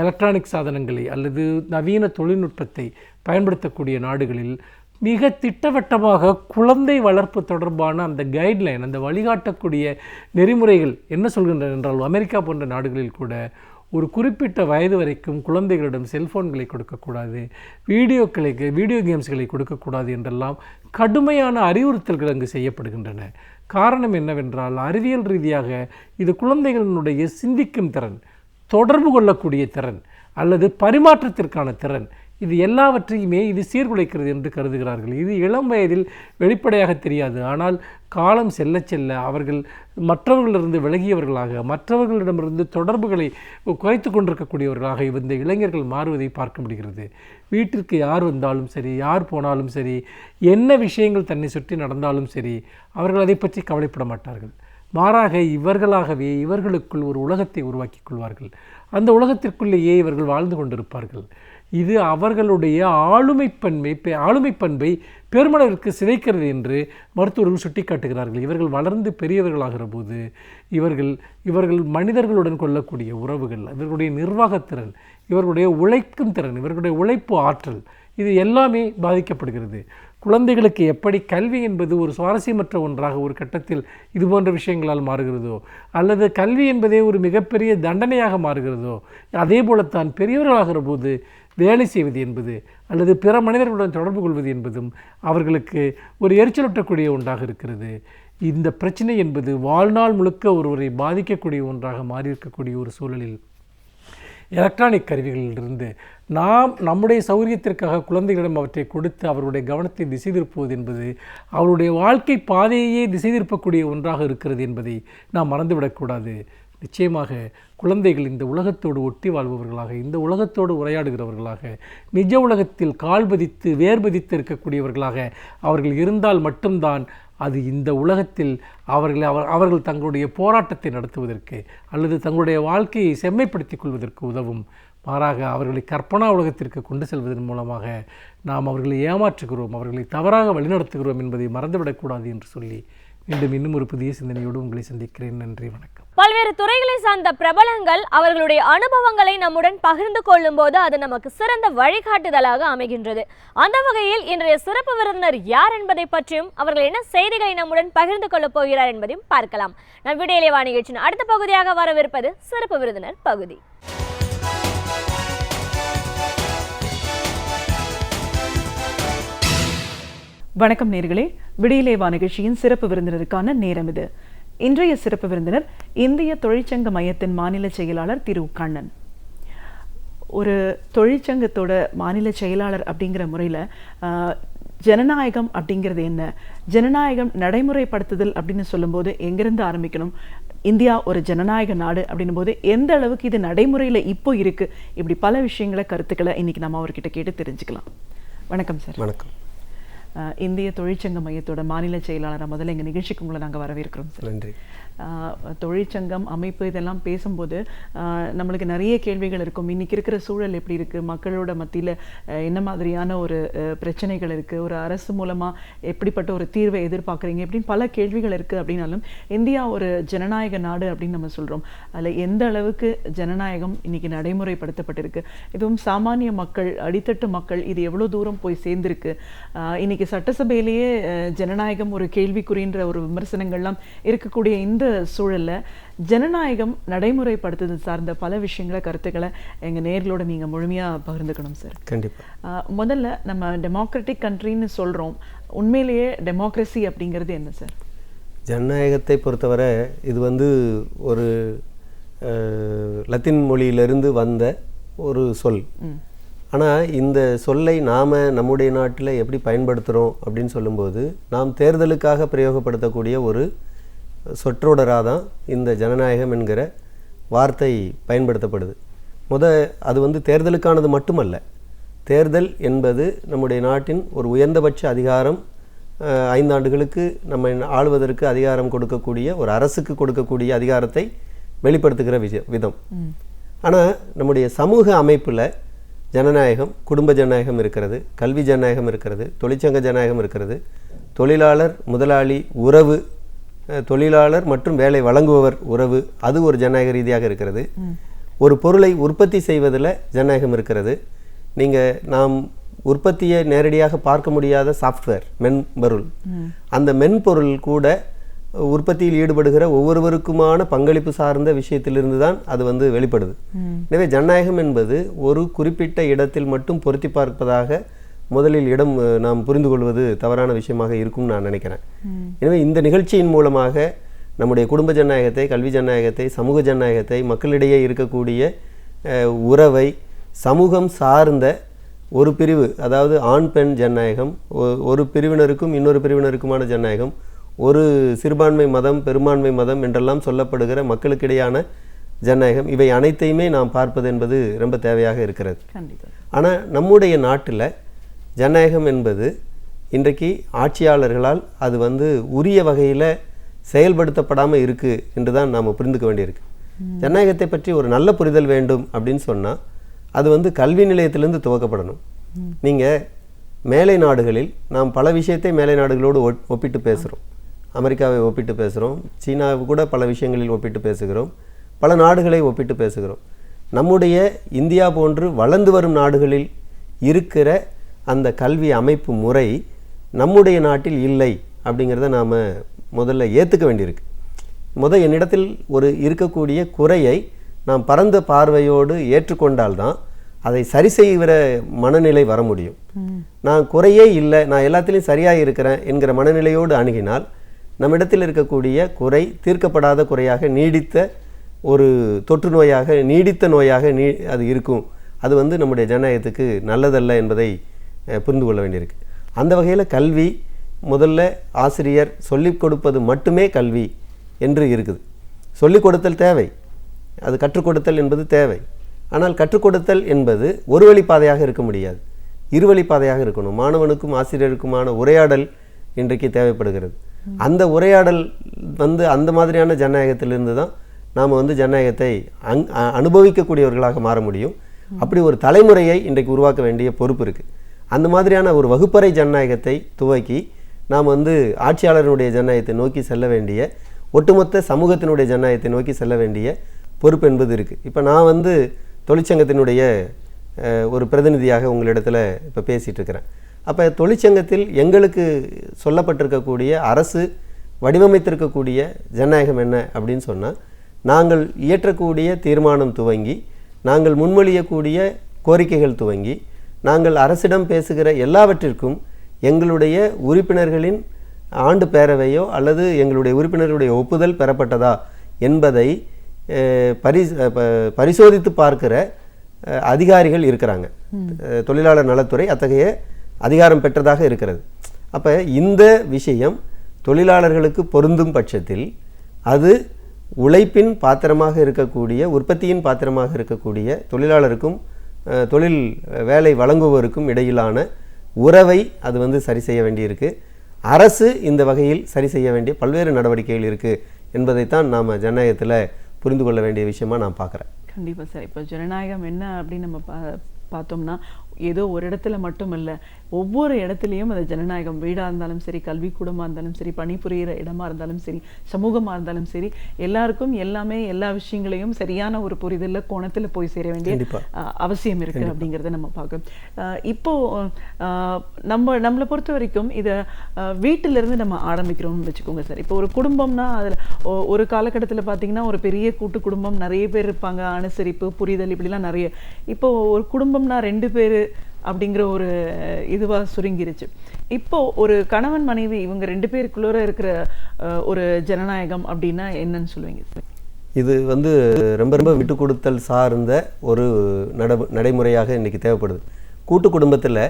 Speaker 3: எலக்ட்ரானிக் சாதனங்களை அல்லது நவீன தொழில்நுட்பத்தை பயன்படுத்தக்கூடிய நாடுகளில் மிக திட்டவட்டமாக குழந்தை வளர்ப்பு தொடர்பான அந்த கைட்லைன், அந்த வழிகாட்டக்கூடிய நெறிமுறைகள் என்ன சொல்கின்றன என்றால், அமெரிக்கா போன்ற நாடுகளில் கூட ஒரு குறிப்பிட்ட வயது வரைக்கும் குழந்தைகளிடம் செல்ஃபோன்களை கொடுக்கக்கூடாது, வீடியோ கேம்ஸ்களை கொடுக்கக்கூடாது என்றெல்லாம் கடுமையான அறிவுறுத்தல்கள் அங்கு செய்யப்படுகின்றன. காரணம் என்னவென்றால், அறிவியல் ரீதியாக இது குழந்தைகளினுடைய சிந்திக்கும் திறன், தொடர்பு கொள்ளக்கூடிய திறன் அல்லது பரிமாற்றத்திற்கான திறன், இது எல்லாவற்றையுமே இது சீர்குலைக்கிறது என்று கருதுகிறார்கள். இது இளம் வயதில் வெளிப்படையாக தெரியாது. ஆனால் காலம் செல்ல செல்ல அவர்கள் மற்றவர்களிலிருந்து விலகியவர்களாக, மற்றவர்களிடமிருந்து தொடர்புகளை குறைத்து கொண்டிருக்கக்கூடியவர்களாக இந்த இளைஞர்கள் மாறுவதை பார்க்க முடிகிறது. வீட்டிற்கு யார் வந்தாலும் சரி, யார் போனாலும் சரி, என்ன விஷயங்கள் தன்னை சுற்றி நடந்தாலும் சரி, அவர்கள் அதை பற்றி கவலைப்பட மாட்டார்கள். மாறாக இவர்களாகவே இவர்களுக்குள் ஒரு உலகத்தை உருவாக்கி கொள்வார்கள். அந்த உலகத்திற்குள்ளேயே இவர்கள் வாழ்ந்து கொண்டிருப்பார்கள். இது அவர்களுடைய ஆளுமை பண்பை பெருமளவிற்கு சிதைக்கிறது என்று மருத்துவர்கள் சுட்டிக்காட்டுகிறார்கள். இவர்கள் வளர்ந்து பெரியவர்களாகிற போது இவர்கள் மனிதர்களுடன் கொள்ளக்கூடிய உறவுகள், இவர்களுடைய நிர்வாகத்திறன், இவர்களுடைய உழைக்கும் திறன், இவர்களுடைய உழைப்பு ஆற்றல், இது எல்லாமே பாதிக்கப்படுகிறது. குழந்தைகளுக்கு எப்படி கல்வி என்பது ஒரு சுவாரஸ்யமற்ற ஒன்றாக ஒரு கட்டத்தில் இது போன்ற விஷயங்களால் மாறுகிறதோ, அல்லது கல்வி என்பதே ஒரு மிகப்பெரிய தண்டனையாக மாறுகிறதோ, அதே போலத்தான் பெரியவர்களாகிற போது வேலை செய்வது என்பது அல்லது பிற மனிதர்களுடன் தொடர்பு கொள்வது என்பதும் அவர்களுக்கு ஒரு எரிச்சலூட்டக்கூடிய ஒன்றாக இருக்கிறது. இந்த பிரச்சனை என்பது வாழ்நாள் முழுக்க ஒருவரை பாதிக்கக்கூடிய ஒன்றாக மாறியிருக்கக்கூடிய ஒரு சூழலில் எலக்ட்ரானிக் கருவிகளிலிருந்து நம்முடைய சௌகரியத்திற்காக குழந்தைகளிடம் அவற்றை கொடுத்து அவருடைய கவனத்தை திசை திருப்புவது என்பது அவருடைய வாழ்க்கை பாதையையே திசை திருப்பக்கூடிய ஒன்றாக இருக்கிறது என்பதை நாம் மறந்துவிடக்கூடாது. நிச்சயமாக குழந்தைகள் இந்த உலகத்தோடு ஒட்டி வாழ்பவர்களாக, இந்த உலகத்தோடு உரையாடுகிறவர்களாக, நிஜ உலகத்தில் கால் பதித்து வேர்பதித்து இருக்கக்கூடியவர்களாக அவர்கள் இருந்தால் மட்டும்தான் அது இந்த உலகத்தில் அவர்கள் தங்களுடைய போராட்டத்தை நடத்துவதற்கு அல்லது தங்களுடைய வாழ்க்கையை செம்மைப்படுத்திக் கொள்வதற்கு உதவும். மாறாக அவர்களை கற்பனா உலகத்திற்கு கொண்டு செல்வதன் மூலமாக நாம் அவர்களை ஏமாற்றுகிறோம், அவர்களை தவறாக வழிநடத்துகிறோம் என்பதை மறந்துவிடக்கூடாது என்று சொல்லி மீண்டும் இன்னும் ஒரு புதிய சிந்தனையோடு உங்களை சந்திக்கிறேன். நன்றி, வணக்கம்.
Speaker 1: பல்வேறு துறைகளை சார்ந்த பிரபலங்கள் அவர்களுடைய அனுபவங்களை நம்முடன் பகிர்ந்து கொள்ளும் போது அது நமக்கு சிறந்த வழிகாட்டுதலாக அமைகின்றது. அந்த வகையில் இன்றைய சிறப்பு விருந்தினர் யார் என்பதை பற்றியும் அவர்கள் என்ன செய்திகளை நம்முடன் பகிர்ந்து கொள்ளப் போகிறார் என்பதையும் பார்க்கலாம். நம் விடியலை வா நிகழ்ச்சியின் அடுத்த பகுதியாக வரவிருப்பது சிறப்பு விருந்தினர் பகுதி.
Speaker 4: வணக்கம் நேர்களே, விடியலை வா நிகழ்ச்சியின் சிறப்பு விருந்தினருக்கான நேரம் இது. இன்றைய சிறப்பு விருந்தினர் இந்திய தொழிற்சங்க மையத்தின் மாநில செயலாளர் திரு கண்ணன். ஒரு தொழிற்சங்கத்தோட மாநில செயலாளர் அப்படிங்கிற முறையில் ஜனநாயகம் அப்படிங்கிறது என்ன, ஜனநாயகம் நடைமுறைப்படுத்துதல் அப்படின்னு சொல்லும்போது எங்கிருந்து ஆரம்பிக்கணும், இந்தியா ஒரு ஜனநாயக நாடு அப்படின்னும் போது எந்த அளவுக்கு இது நடைமுறையில் இப்போ இருக்கு, இப்படி பல விஷயங்களை கருத்துக்களை இன்னைக்கு நம்ம அவர்கிட்ட கேட்டு தெரிஞ்சுக்கலாம். வணக்கம் சார்.
Speaker 5: வணக்கம்.
Speaker 4: இந்திய தொழிற்சங்க மையத்தோட மாநில செயலாளராக முதல்ல எங்கள் நிகழ்ச்சிக்கு உங்களை நாங்கள் வரவேற்கிறோம் சார்.
Speaker 5: நன்றி.
Speaker 4: தொழிற்சங்கம் அமைப்பு இதெல்லாம் பேசும்போது நம்மளுக்கு நிறைய கேள்விகள் இருக்கும். இன்றைக்கி இருக்கிற சூழல் எப்படி இருக்குது, மக்களோட மத்தியில் என்ன மாதிரியான ஒரு பிரச்சனைகள் இருக்குது, ஒரு அரசு மூலமாக எப்படிப்பட்ட ஒரு தீர்வை எதிர்பார்க்குறீங்க, இப்படின்னு பல கேள்விகள் இருக்குது. அப்படின்னாலும் இந்தியா ஒரு ஜனநாயக நாடு அப்படின்னு நம்ம சொல்கிறோம். அதில் எந்த அளவுக்கு ஜனநாயகம் இன்றைக்கி நடைமுறைப்படுத்தப்பட்டிருக்கு, இதுவும் சாமானிய மக்கள், அடித்தட்டு மக்கள் இது எவ்வளோ தூரம் போய் சேர்ந்துருக்கு, இன்றைக்கி சட்டசபையிலேயே ஜனநாயகம் ஒரு கேள்விக்குறின்ற ஒரு விமர்சனங்கள்லாம் இருக்கக்கூடிய இந்த சூழல்ல ஜனநாயகம் நடைமுறைப்படுத்துது சார்ந்த பல விஷயங்களை, கருத்துக்களை எங்க நேர்களோட நீங்க முழுமையா பகிர்ந்துக்கணும் சார்.
Speaker 5: கண்டிப்பா.
Speaker 4: முதல்ல நம்ம டெமோக்ராட்டிக் கண்ட்ரின்னு சொல்றோம், உண்மையிலேயே டெமோக்ரஸி அப்படிங்கிறது என்ன சார்?
Speaker 5: ஜனநாயகத்தை பொறுத்தவரை இது ஒரு லத்தீன் மொழியிலிருந்து வந்த ஒரு சொல். ஆனால் இந்த சொல்லை நாம் நம்முடைய நாட்டில் எப்படி பயன்படுத்துகிறோம் அப்படின்னு சொல்லும்போது நாம் தேர்தலுக்காக பிரயோகப்படுத்தக்கூடிய ஒரு சொற்றொடராக தான் இந்த ஜனநாயகம் என்கிற வார்த்தை பயன்படுத்தப்படுது. அது தேர்தலுக்கானது மட்டுமல்ல. தேர்தல் என்பது நம்முடைய நாட்டின் ஒரு உயர்ந்தபட்ச அதிகாரம், 5 ஆண்டுகளுக்கு நம்ம ஆளுவதற்கு அதிகாரம் கொடுக்கக்கூடிய ஒரு அரசுக்கு கொடுக்கக்கூடிய அதிகாரத்தை வெளிப்படுத்துகிற விதம். ஆனால் நம்முடைய சமூக அமைப்பில் ஜனநாயகம், குடும்ப ஜனநாயகம் இருக்கிறது, கல்வி ஜனநாயகம் இருக்கிறது, தொழிற்சங்க ஜனநாயகம் இருக்கிறது, தொழிலாளர் முதலாளி உறவு, தொழிலாளர் மற்றும் வேலை வழங்குபவர் உறவு, அது ஒரு ஜனநாயக ரீதியாக இருக்கிறது. ஒரு பொருளை உற்பத்தி செய்வதில் ஜனநாயகம் இருக்கிறது. நாம் உற்பத்தியை நேரடியாக பார்க்க முடியாத சாஃப்ட்வேர், மென்பொருள், அந்த மென்பொருள் கூட உற்பத்தியில் ஈடுபடுகிற ஒவ்வொருவருக்குமான பங்களிப்பு சார்ந்த விஷயத்திலிருந்து தான் அது வெளிப்படுது. எனவே ஜனநாயகம் என்பது ஒரு குறிப்பிட்ட இடத்தில் மட்டும் பொருத்தி பார்ப்பதாக முதலில் நாம் புரிந்து கொள்வது தவறான விஷயமாக இருக்கும் நான் நினைக்கிறேன். எனவே இந்த நிகழ்ச்சியின் மூலமாக நம்முடைய குடும்ப ஜனநாயகத்தை, கல்வி ஜனநாயகத்தை, சமூக ஜனநாயகத்தை, மக்களிடையே இருக்கக்கூடிய உறவை, சமூகம் சார்ந்த ஒரு பிரிவு, அதாவது ஆண் பெண் ஜனநாயகம், ஒரு பிரிவினருக்கும் இன்னொரு பிரிவினருக்குமான ஜனநாயகம், ஒரு சிறுபான்மை மதம் பெரும்பான்மை மதம் என்றெல்லாம் சொல்லப்படுகிற மக்களுக்கிடையான ஜனநாயகம், இவை அனைத்தையுமே நாம் பார்ப்பது என்பது ரொம்ப தேவையாக இருக்கிறது. ஆனால் நம்முடைய நாட்டில் ஜனநாயகம் என்பது இன்றைக்கு ஆட்சியாளர்களால் அது உரிய வகையில் செயல்படுத்தப்படாமல் இருக்குது என்று தான் நாம் புரிந்துக்க வேண்டியிருக்கு. ஜனநாயகத்தை பற்றி ஒரு நல்ல புரிதல் வேண்டும் அப்படின்னு சொன்னால் அது கல்வி நிலையத்திலிருந்து துவக்கப்படணும். நீங்கள் மேலை நாடுகளில் நாம் பல விஷயத்தை மேலை நாடுகளோடு ஒப்பிட்டு பேசுகிறோம். அமெரிக்காவை ஒப்பிட்டு பேசுகிறோம், சீனாவை கூட பல விஷயங்களில் ஒப்பிட்டு பேசுகிறோம், பல நாடுகளை ஒப்பிட்டு பேசுகிறோம். நம்முடைய இந்தியா போன்று வளர்ந்து வரும் நாடுகளில் இருக்கிற அந்த கல்வி அமைப்பு முறை நம்முடைய நாட்டில் இல்லை அப்படிங்கிறத நாம் முதல்ல ஏற்றுக்க வேண்டியிருக்கு. என்னிடத்தில் ஒரு இருக்கக்கூடிய குறையை நாம் பரந்த பார்வையோடு ஏற்றுக்கொண்டால்தான் அதை சரி செய்கிற மனநிலை வர முடியும். நான் குறையே இல்லை, நான் எல்லாத்திலையும் சரியாக இருக்கிறேன் என்கிற மனநிலையோடு அணுகினால் நம்மிடத்தில் இருக்கக்கூடிய குறை தீர்க்கப்படாத குறையாக நீடித்த ஒரு தொற்று நோயாக நீடித்த நோயாக அது இருக்கும். அது நம்முடைய ஜனநாயகத்துக்கு நல்லதல்ல என்பதை புரிந்து கொள்ள வேண்டியிருக்கு. அந்த வகையில் கல்வி முதல்ல ஆசிரியர் சொல்லிக் கொடுப்பது மட்டுமே கல்வி என்று இருக்குது. சொல்லிக் கொடுத்தல் தேவை, அது கற்றுக் கொடுத்தல் என்பது தேவை. ஆனால் கற்றுக் கொடுத்தல் என்பது ஒரு வழிப்பாதையாக இருக்க முடியாது, இருவழிப்பாதையாக இருக்கணும். மாணவனுக்கும் ஆசிரியருக்குமான உரையாடல் இன்றைக்கு தேவைப்படுகிறது. அந்த உரையாடல் அந்த மாதிரியான ஜனநாயகத்திலிருந்து தான் நாம் ஜனநாயகத்தை அனுபவிக்கக்கூடியவர்களாக மாற முடியும். அப்படி ஒரு தலைமுறையை இன்றைக்கு உருவாக்க வேண்டிய பொறுப்பு இருக்குது. அந்த மாதிரியான ஒரு வகுப்பறை ஜனநாயகத்தை துவக்கி நாம் ஆட்சியாளர்களுடைய ஜனநாயகத்தை நோக்கி செல்ல வேண்டிய, ஒட்டுமொத்த சமூகத்தினுடைய ஜனநாயகத்தை நோக்கி செல்ல வேண்டிய பொறுப்பு என்பது இருக்குது. இப்போ நான் தொழிற்சங்கத்தினுடைய ஒரு பிரதிநிதியாக உங்களிடத்தில் இப்போ பேசிகிட்டு இருக்கிறேன். அப்போ தொழிற்சங்கத்தில் எங்களுக்கு சொல்லப்பட்டிருக்கக்கூடிய அரசு வடிவமைத்திருக்கக்கூடிய ஜனநாயகம் என்ன அப்படின்னு சொன்னால், நாங்கள் இயற்றக்கூடிய தீர்மானம் துவங்கி, நாங்கள் முன்மொழியக்கூடிய கோரிக்கைகள் துவங்கி, நாங்கள் அரசிடம் பேசுகிற எல்லாவற்றிற்கும் எங்களுடைய உறுப்பினர்களின் ஆண்டு பேரவையோ அல்லது எங்களுடைய உறுப்பினர்களுடைய ஒப்புதல் பெறப்பட்டதா என்பதை பரிசோதித்து பார்க்கிற அதிகாரிகள் இருக்கிறாங்க. தொழிலாளர் நலத்துறை அத்தகைய அதிகாரம் பெற்றதாக இருக்கிறது. அப்போ இந்த விஷயம் தொழிலாளர்களுக்கு பொருந்தும் பட்சத்தில் அது உழைப்பின் பாத்திரமாக இருக்கக்கூடிய, உற்பத்தியின் பாத்திரமாக இருக்கக்கூடிய தொழிலாளருக்கும் தொழில் வேலை வழங்குவோருக்கும் இடையிலான உறவை அது சரி செய்ய வேண்டியிருக்கு. அரசு இந்த வகையில் சரி செய்ய வேண்டிய பல்வேறு நடவடிக்கைகள் இருக்குது என்பதைத்தான் நாம் ஜனநாயகத்தில் புரிந்து கொள்ள வேண்டிய விஷயமா நான் பார்க்குறேன்.
Speaker 4: கண்டிப்பாக சார். இப்போ ஜனநாயகம் என்ன அப்படின்னு நம்ம பார்த்தோம்னா, ஏதோ ஒரு இடத்துல மட்டும் இல்லை, ஒவ்வொரு இடத்துலையும் அந்த ஜனநாயகம், வீடாக இருந்தாலும் சரி, கல்விக்கூடமாக இருந்தாலும் சரி, பணிபுரிகிற இடமா இருந்தாலும் சரி, சமூகமாக இருந்தாலும் சரி, எல்லாருக்கும் எல்லாமே எல்லா விஷயங்களையும் சரியான ஒரு புரிதலில் கோணத்தில் போய் சேர வேண்டிய அவசியம் இருக்குது அப்படிங்கிறத நம்ம பார்க்கணும். இப்போ நம்மளை பொறுத்த வரைக்கும் இதை வீட்டிலிருந்து நம்ம ஆரம்பிக்கிறோம்னு வச்சுக்கோங்க சார். இப்போ ஒரு குடும்பம்னா அதில் ஒரு காலகட்டத்தில் பார்த்தீங்கன்னா ஒரு பெரிய கூட்டு குடும்பம், நிறைய பேர் இருப்பாங்க, அனுசரிப்பு புரிதல் இப்படிலாம் நிறைய. இப்போ ஒரு குடும்பம்னா 2 பேர் அப்படிங்கிற ஒரு இதுவாக சுருங்கிருச்சு. இப்போ ஒரு கணவன் மனைவி இவங்க 2 பேருக்குள்ளே இருக்கிற ஒரு ஜனநாயகம் அப்படின்னா என்னன்னு சொல்லுவீங்க?
Speaker 5: இது ரொம்ப ரொம்ப விட்டு கொடுத்தல் சார்ந்த ஒரு நடைமுறையாக இன்றைக்கி தேவைப்படுது. கூட்டு குடும்பத்தில்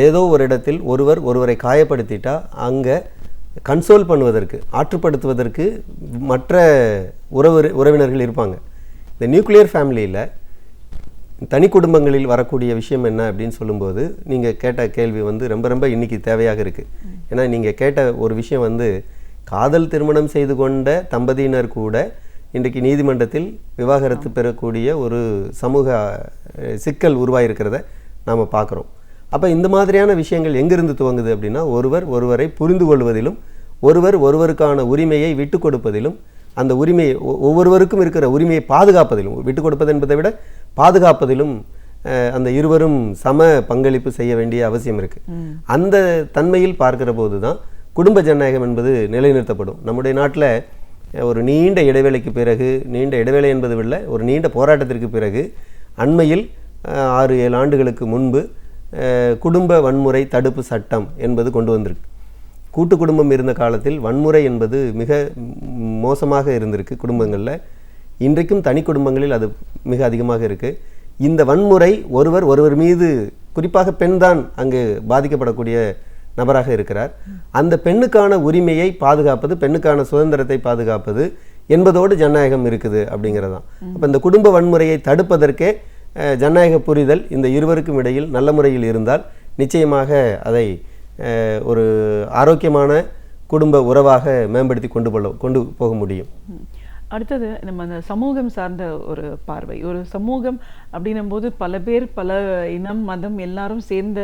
Speaker 5: ஏதோ ஒரு இடத்தில் ஒருவரை காயப்படுத்திட்டா அங்கே கன்சோல் பண்ணுவதற்கு, ஆற்றுப்படுத்துவதற்கு மற்ற உறவினர்கள் இருப்பாங்க. இந்த நியூக்ளியர் ஃபேமிலியில் தனி குடும்பங்களில் வரக்கூடிய விஷயம் என்ன அப்படின்னு சொல்லும்போது, நீங்கள் கேட்ட கேள்வி ரொம்ப ரொம்ப இன்றைக்கி தேவையாக இருக்குது. ஏன்னா நீங்கள் கேட்ட ஒரு விஷயம் காதல் திருமணம் செய்து கொண்ட தம்பதியினர் கூட இன்றைக்கு நீதிமன்றத்தில் விவாகரத்து பெறக்கூடிய ஒரு சமூக சிக்கல் உருவாயிருக்கிறத நாம் பார்க்குறோம். அப்போ இந்த மாதிரியான விஷயங்கள் எங்கிருந்து துவங்குது அப்படின்னா, ஒருவரை புரிந்து கொள்வதிலும், ஒருவருக்கான உரிமையை விட்டு கொடுப்பதிலும், அந்த உரிமையை ஒவ்வொருவருக்கும் இருக்கிற உரிமையை பாதுகாப்பதிலும், விட்டு கொடுப்பது என்பதை விட பாதுகாப்பதிலும் அந்த இருவரும் சம பங்களிப்பு செய்ய வேண்டிய அவசியம் இருக்குது. அந்த தன்மையில் பார்க்கிற போது தான் குடும்ப ஜனநாயகம் என்பது நிலைநிறுத்தப்படும். நம்முடைய நாட்டில் ஒரு நீண்ட இடைவேளைக்கு பிறகு, நீண்ட இடைவேளை என்பது இல்லை, ஒரு நீண்ட போராட்டத்திற்கு பிறகு அண்மையில் 6-7 ஆண்டுகளுக்கு முன்பு குடும்ப வன்முறை தடுப்பு சட்டம் என்பது கொண்டு வந்திருக்கு. கூட்டு குடும்பம் இருந்த காலத்தில் வன்முறை என்பது மிக மோசமாக இருந்திருக்கு குடும்பங்களில். இன்றைக்கும் தனி குடும்பங்களில் அது மிக அதிகமாக இருக்குது. இந்த வன்முறை ஒருவர் மீது குறிப்பாக பெண் தான் அங்கு பாதிக்கப்படக்கூடிய நபராக இருக்கிறார். அந்த பெண்ணுக்கான உரிமையை பாதுகாப்பது, பெண்ணுக்கான சுதந்திரத்தை பாதுகாப்பது என்பதோடு ஜனநாயகம் இருக்குது அப்படிங்கிறதான். அப்போ இந்த குடும்ப வன்முறையை தடுப்பதற்கே ஜனநாயக புரிதல் இந்த இருவருக்கும் இடையில் நல்ல முறையில் இருந்தால் நிச்சயமாக அதை ஒரு ஆரோக்கியமான குடும்ப உறவாக மேம்படுத்தி கொண்டு போக முடியும்.
Speaker 4: அடுத்தது நம்ம அந்த சமூகம் சார்ந்த ஒரு பார்வை. ஒரு சமூகம் அப்படின்னும் போது பல பேர், பல இனம், மதம் எல்லாரும் சேர்ந்த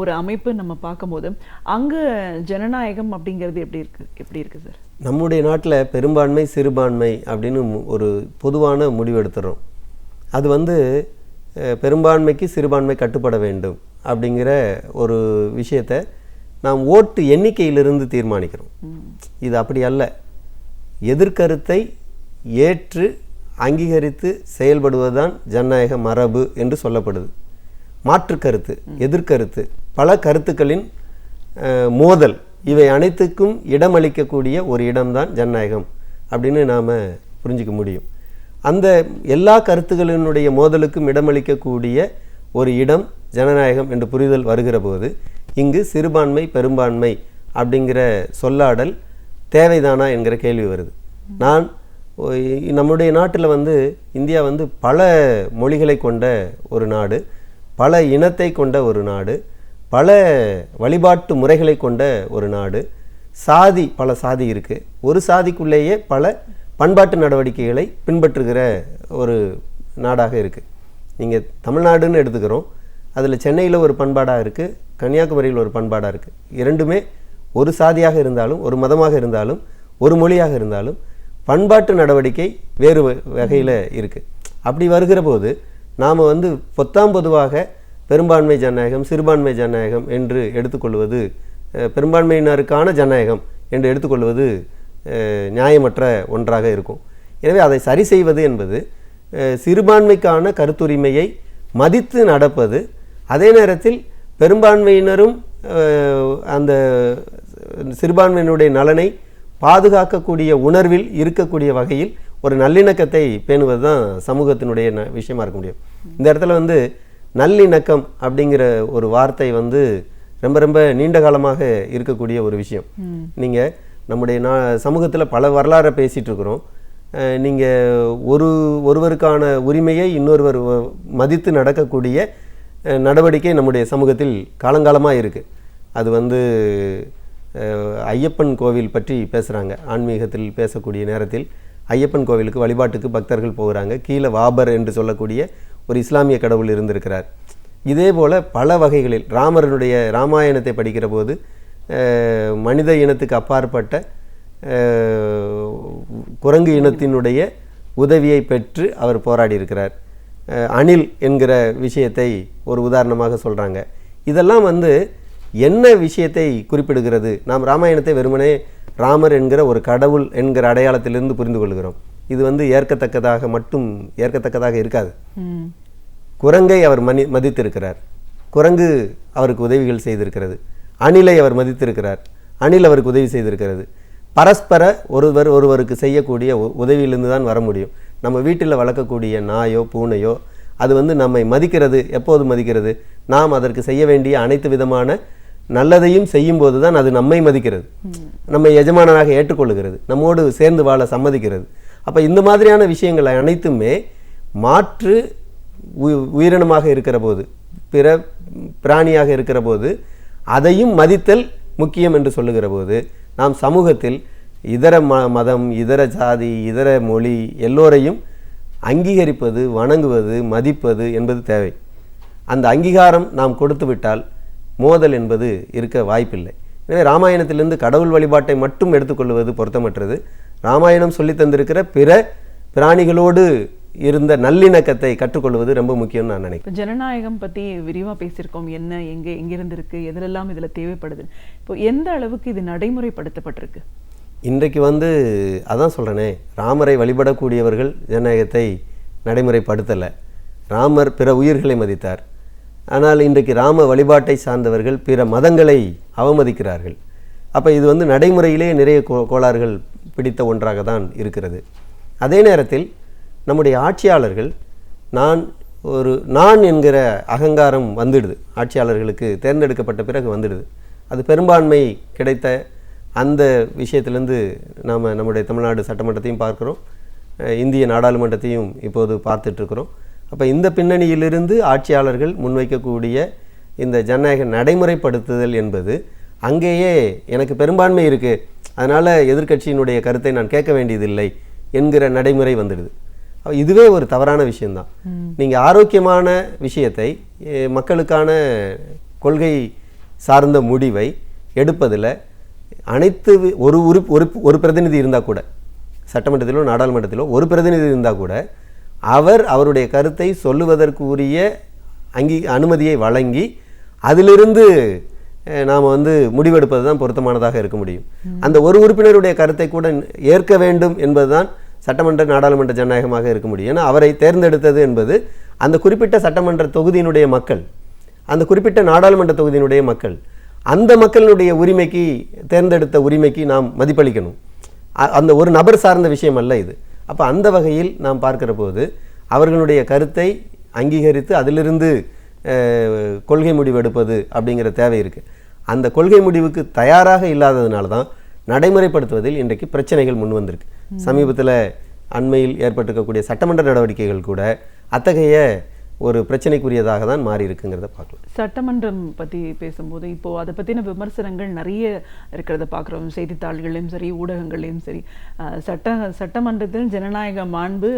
Speaker 4: ஒரு அமைப்பு நம்ம பார்க்கும்போது அங்கே ஜனநாயகம் அப்படிங்கிறது எப்படி இருக்கு சார்?
Speaker 5: நம்முடைய நாட்டில் பெரும்பான்மை சிறுபான்மை அப்படின்னு ஒரு பொதுவான முடிவு எடுத்துறோம். அது பெரும்பான்மைக்கு சிறுபான்மை கட்டுப்பட வேண்டும் அப்படிங்கிற ஒரு விஷயத்தை நாம் ஓட்டு எண்ணிக்கையிலிருந்து தீர்மானிக்கிறோம். இது அப்படி அல்ல. எதிர்கருத்தை ஏற்று அங்கீகரித்து செயல்படுவதுதான் ஜனநாயக மரபு என்று சொல்லப்படுது. மாற்று கருத்து, எதிர்கருத்து, பல கருத்துக்களின் மோதல், இவை அனைத்துக்கும் இடமளிக்கக்கூடிய ஒரு இடம்தான் ஜனநாயகம் அப்படின்னு நாம் புரிஞ்சிக்க முடியும். அந்த எல்லா கருத்துக்களினுடைய மோதலுக்கும் இடமளிக்கக்கூடிய ஒரு இடம் ஜனநாயகம் என்று புரிதல் வருகிற போது இங்கு சிறுபான்மை பெரும்பான்மை அப்படிங்கிற சொல்லாடல் தேவைதானா என்கிற கேள்வி வருது. நம்முடைய நாட்டில் இந்தியா பல மொழிகளை கொண்ட ஒரு நாடு, பல இனத்தை கொண்ட ஒரு நாடு, பல வழிபாட்டு முறைகளை கொண்ட ஒரு நாடு. பல சாதி இருக்குது. ஒரு சாதிக்குள்ளேயே பல பண்பாட்டு நடவடிக்கைகளை பின்பற்றுகிற ஒரு நாடாக இருக்குது. நீங்கள் தமிழ்நாடுன்னு எடுத்துக்கிறோம். அதில் சென்னையில் ஒரு பண்பாடாக இருக்குது, கன்னியாகுமரியில் ஒரு பண்பாடாக இருக்குது. இரண்டுமே ஒரு சாதியாக இருந்தாலும், ஒரு மதமாக இருந்தாலும், ஒரு மொழியாக இருந்தாலும் பண்பாட்டு நடவடிக்கை வேறு வகையில் இருக்குது. அப்படி வருகிற போது நாம் பொதுவாக பெரும்பான்மை ஜனநாயகம், சிறுபான்மை ஜனநாயகம் என்று எடுத்துக்கொள்வது, பெரும்பான்மையினருக்கான ஜனநாயகம் என்று எடுத்துக்கொள்வது நியாயமற்ற ஒன்றாக இருக்கும். எனவே அதை சரி செய்வது என்பது சிறுபான்மைக்கான கருத்துரிமையை மதித்து நடப்பது, அதே நேரத்தில் பெரும்பான்மையினரும் அந்த சிறுபான்மையினுடைய நலனை பாதுகாக்கக்கூடிய உணர்வில் இருக்கக்கூடிய வகையில் ஒரு நல்லிணக்கத்தை பேணுவது தான் சமூகத்தினுடைய விஷயமா இருக்க முடியும். இந்த இடத்துல நல்லிணக்கம் அப்படிங்கிற ஒரு வார்த்தை ரொம்ப ரொம்ப நீண்ட காலமாக இருக்கக்கூடிய ஒரு விஷயம். நீங்கள் நம்முடைய சமூகத்தில் பல வரலாறை பேசிகிட்டு இருக்கிறோம். நீங்கள் ஒருவருக்கான உரிமையை இன்னொருவர் மதித்து நடக்கக்கூடிய நடவடிக்கை நம்முடைய சமூகத்தில் காலங்காலமாக இருக்குது. அது ஐயப்பன் கோவில் பற்றி பேசுகிறாங்க. ஆன்மீகத்தில் பேசக்கூடிய நேரத்தில் ஐயப்பன் கோவிலுக்கு வழிபாட்டுக்கு பக்தர்கள் போகிறாங்க. கீழே வாபர் என்று சொல்லக்கூடிய ஒரு இஸ்லாமிய கடவுள் இருந்திருக்கிறார். இதே போல் பல வகைகளில் ராமரனுடைய ராமாயணத்தை படிக்கிற போது மனித இனத்துக்கு அப்பாற்பட்ட குரங்கு இனத்தினுடைய உதவியை பெற்று அவர் போராடி இருக்கிறார். அணில் என்கிற விஷயத்தை ஒரு உதாரணமாக சொல்கிறாங்க. இதெல்லாம் என்ன விஷயத்தை குறிப்பிடுகிறது? நாம் ராமாயணத்தை வெறுமனே ராமர் என்கிற ஒரு கடவுள் என்கிற அடையாளத்திலிருந்து புரிந்து கொள்கிறோம். இது ஏற்கத்தக்கதாக இருக்காது. குரங்கை அவர் மதித்திருக்கிறார், குரங்கு அவருக்கு உதவிகள் செய்திருக்கிறது. அணிலை அவர் மதித்திருக்கிறார், அணில் அவருக்கு உதவி செய்திருக்கிறது. பரஸ்பர ஒருவருக்கு செய்யக்கூடிய உதவியிலிருந்து தான் வர முடியும். நம்ம வீட்டில் வளர்க்கக்கூடிய நாயோ பூனையோ அது நம்மை மதிக்கிறது. எப்போது மதிக்கிறது? நாம் அதற்கு செய்ய வேண்டிய அனைத்து விதமான நல்லதையும் செய்யும்போது தான் அது நம்மை மதிக்கிறது, நம்மை எஜமானனாக ஏற்றுக்கொள்ளுகிறது, நம்மோடு சேர்ந்து வாழ சம்மதிக்கிறது. அப்போ இந்த மாதிரியான விஷயங்கள் அனைத்துமே மாற்று உயிரினமாக இருக்கிற போது, பிற பிராணியாக இருக்கிற போது அதையும் மதித்தல் முக்கியம் என்று சொல்லுகிற போது நாம் சமூகத்தில் இதர மதம், இதர ஜாதி, இதர மொழி எல்லோரையும் அங்கீகரிப்பது, வணங்குவது, மதிப்பது என்பது தேவை. அந்த அங்கீகாரம் நாம் கொடுத்து விட்டால் மோதல் என்பது இருக்க வாய்ப்பில்லை. எனவே ராமாயணத்திலிருந்து கடவுள் வழிபாட்டை மட்டும் எடுத்துக்கொள்வது பொருத்தமற்றது. ராமாயணம் சொல்லி தந்திருக்கிற பிற பிராணிகளோடு இருந்த நல்லிணக்கத்தை கற்றுக்கொள்வது ரொம்ப முக்கியம்னு நான் நினைக்கிறேன்.
Speaker 4: ஜனநாயகம் பற்றி விரிவாக பேசியிருக்கோம். எங்கிருந்து இருக்கு, எதிலெல்லாம் இதில் தேவைப்படுது, இப்போ எந்த அளவுக்கு இது நடைமுறைப்படுத்தப்பட்டிருக்கு?
Speaker 5: இன்றைக்கு அதான் சொல்கிறேனே, ராமரை வழிபடக்கூடியவர்கள் ஜனநாயகத்தை நடைமுறைப்படுத்தலை. ராமர் பிற உயிர்களை மதித்தார். ஆனால் இன்றைக்கு ராம வழிபாட்டை சார்ந்தவர்கள் பிற மதங்களை அவமதிக்கிறார்கள். அப்போ இது நடைமுறையிலே நிறைய கோளாறுகள் பிடித்த ஒன்றாக தான் இருக்கிறது. அதே நேரத்தில் நம்முடைய ஆட்சியாளர்கள் நான் ஒரு நான் என்கிற அகங்காரம் வந்துடுது, ஆட்சியாளர்களுக்கு தேர்ந்தெடுக்கப்பட்ட பிறகு வந்துடுது. அது பெரும்பான்மை கிடைத்த அந்த விஷயத்திலேருந்து நாம் நம்முடைய தமிழ்நாடு சட்டமன்றத்தையும் பார்க்குறோம், இந்திய நாடாளுமன்றத்தையும் இப்போது பார்த்துட்ருக்குறோம். அப்போ இந்த பின்னணியிலிருந்து ஆட்சியாளர்கள் முன்வைக்கக்கூடிய இந்த ஜனநாயக நடைமுறைப்படுத்துதல் என்பது அங்கேயே எனக்கு பெரும்பான்மை இருக்குது, அதனால் எதிர்க்கட்சியினுடைய கருத்தை நான் கேட்க வேண்டியதில்லை என்கிற நடைமுறை வந்துடுது. இதுவே ஒரு தவறான விஷயந்தான். நீங்கள் ஆரோக்கியமான விஷயத்தை, மக்களுக்கான கொள்கை சார்ந்த முடிவை எடுப்பதில் அனைத்து ஒரு பிரதிநிதி இருந்தால் கூட, சட்டமன்றத்திலோ நாடாளுமன்றத்திலோ ஒரு பிரதிநிதி இருந்தால் கூட, அவருடைய கருத்தை சொல்லுவதற்கு உரிய அனுமதியை வழங்கி அதிலிருந்து நாம் முடிவெடுப்பது தான் பொருத்தமானதாக இருக்க முடியும். அந்த ஒரு உறுப்பினருடைய கருத்தை கூட ஏற்க வேண்டும் என்பதுதான் சட்டமன்ற நாடாளுமன்ற ஜனநாயகமாக இருக்க முடியும். ஏன்னா அவரை தேர்ந்தெடுத்தது என்பது அந்த குறிப்பிட்ட சட்டமன்ற தொகுதியினுடைய மக்கள், அந்த குறிப்பிட்ட நாடாளுமன்ற தொகுதியினுடைய மக்கள், அந்த மக்களுடைய உரிமைக்கு, தேர்ந்தெடுத்த உரிமைக்கு நாம் மதிப்பளிக்கணும். அந்த ஒரு நபர் சார்ந்த விஷயம் அல்ல இது. அப்போ அந்த வகையில் நாம் பார்க்கிற போது அவர்களுடைய கருத்தை அங்கீகரித்து அதிலிருந்து கொள்கை முடிவு எடுப்பது அப்படிங்கிற தேவை இருக்குது. அந்த கொள்கை முடிவுக்கு தயாராக இல்லாததுனால தான் நடைமுறைப்படுத்துவதில் இன்றைக்கு பிரச்சனைகள் முன் வந்திருக்கு. சமீபத்தில் அண்மையில் ஏற்பட்டிருக்கக்கூடிய சட்டமன்ற நடவடிக்கைகள் கூட அத்தகைய ஒரு பிரச்சனைக்குரியதாக தான் மாறி இருக்குங்கிறத பார்க்கலாம்.
Speaker 4: சட்டமன்றம் பற்றி பேசும்போது இப்போது அதை பற்றின விமர்சனங்கள் நிறைய இருக்கிறத பார்க்குறோம். செய்தித்தாள்கள்லையும் சரி, ஊடகங்கள்லையும் சரி, சட்டமன்றத்தில் ஜனநாயக மாண்பு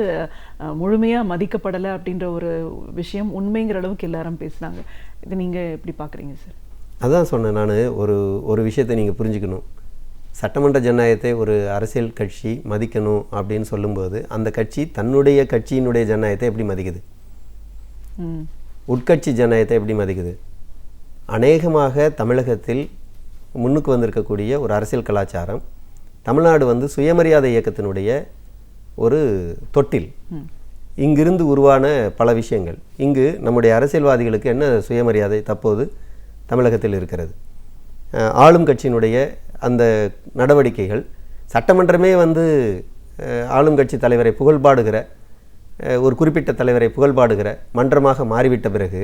Speaker 4: முழுமையாக மதிக்கப்படலை அப்படின்ற ஒரு விஷயம் உண்மைங்கிற அளவுக்கு எல்லாரும் பேசுனாங்க. இது நீங்கள் எப்படி பார்க்குறீங்க சார்?
Speaker 5: அதான் சொன்னேன் நான், ஒரு விஷயத்தை நீங்கள் புரிஞ்சுக்கணும். சட்டமன்ற ஜனநாயகத்தை ஒரு அரசியல் கட்சி மதிக்கணும் அப்படின்னு சொல்லும்போது அந்த கட்சி தன்னுடைய கட்சியினுடைய ஜனநாயகத்தை எப்படி மதிக்குது, உட்கட்சி ஜனநாயகத்தை எப்படி மதிக்குது? அநேகமாக தமிழகத்தில் முன்னுக்கு வந்திருக்கக்கூடிய ஒரு அரசியல் கலாச்சாரம், தமிழ்நாடு சுயமரியாதை இயக்கத்தினுடைய ஒரு தொட்டில். இங்கிருந்து உருவான பல விஷயங்கள், இங்கு நம்முடைய அரசியல்வாதிகளுக்கு என்ன சுயமரியாதை தற்போது தமிழகத்தில் இருக்கிறது? ஆளும் கட்சியினுடைய அந்த நடவடிக்கைகள், சட்டமன்றமே ஆளும் கட்சி தலைவரை புகழ்பாடுகிற, ஒரு குறிப்பிட்ட தலைவரை புகழ்பாடுகிற மன்றமாக மாறிவிட்ட பிறகு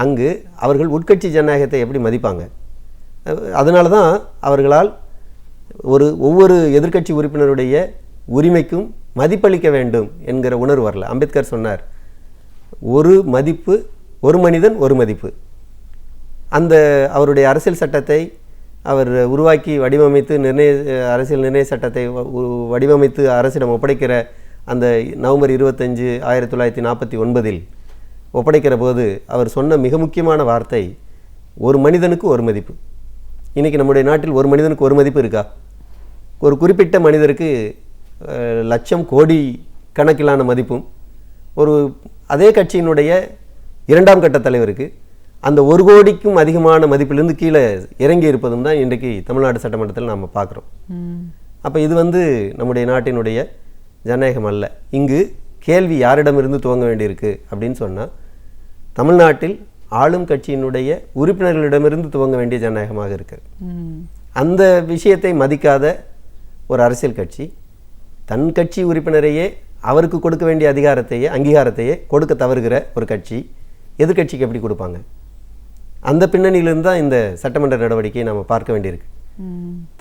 Speaker 5: அங்கு அவர்கள் உட்கட்சி ஜனநாயகத்தை எப்படி மதிப்பாங்க? அதனால தான் அவர்களால் ஒவ்வொரு எதிர்க்கட்சி உறுப்பினருடைய உரிமைக்கும் மதிப்பளிக்க வேண்டும் என்கிற உணர்வு வரல. அம்பேத்கர் சொன்னார், ஒரு மதிப்பு, ஒரு மனிதன் ஒரு மதிப்பு. அந்த அவருடைய அரசியல் சட்டத்தை அவர் உருவாக்கி வடிவமைத்து அரசியல் நிர்ணய சட்டத்தை வடிவமைத்து அரசிடம் ஒப்படைக்கிற அந்த நவம்பர் 25, 1949 ஒப்படைக்கிற போது அவர் சொன்ன மிக முக்கியமான வார்த்தை, ஒரு மனிதனுக்கு ஒரு மதிப்பு. இன்றைக்கி நம்முடைய நாட்டில் ஒரு மனிதனுக்கு ஒரு மதிப்பு இருக்கா? ஒரு குறிப்பிட்ட மனிதருக்கு லட்சம் கோடி கணக்கிலான மதிப்பும், அதே கட்சியினுடைய இரண்டாம் கட்ட தலைவருக்கு அந்த 1 கோடிக்கும் அதிகமான மதிப்பிலிருந்து கீழே இறங்கி இருப்பதும் தான் இன்றைக்கு தமிழ்நாடு சட்டமன்றத்தில் நாம் பார்க்குறோம். அப்போ இது நம்முடைய நாட்டினுடைய ஜனநாயகம் அல்ல. இங்கு கேள்வி யாரிடமிருந்து துவங்க வேண்டியிருக்கு அப்படின்னு சொன்னால், தமிழ்நாட்டில் ஆளும் கட்சியினுடைய உறுப்பினர்களிடமிருந்து துவங்க வேண்டிய ஜனநாயகமாக இருக்குது. அந்த விஷயத்தை மதிக்காத ஒரு அரசியல் கட்சி தன் கட்சி உறுப்பினரையே அவருக்கு கொடுக்க வேண்டிய அங்கீகாரத்தையே கொடுக்க தவறுகிற ஒரு கட்சி எதிர்கட்சிக்கு எப்படி கொடுப்பாங்க? அந்த பின்னணியிலிருந்து தான் இந்த சட்டமன்ற நடவடிக்கையை நாம் பார்க்க வேண்டியிருக்கு.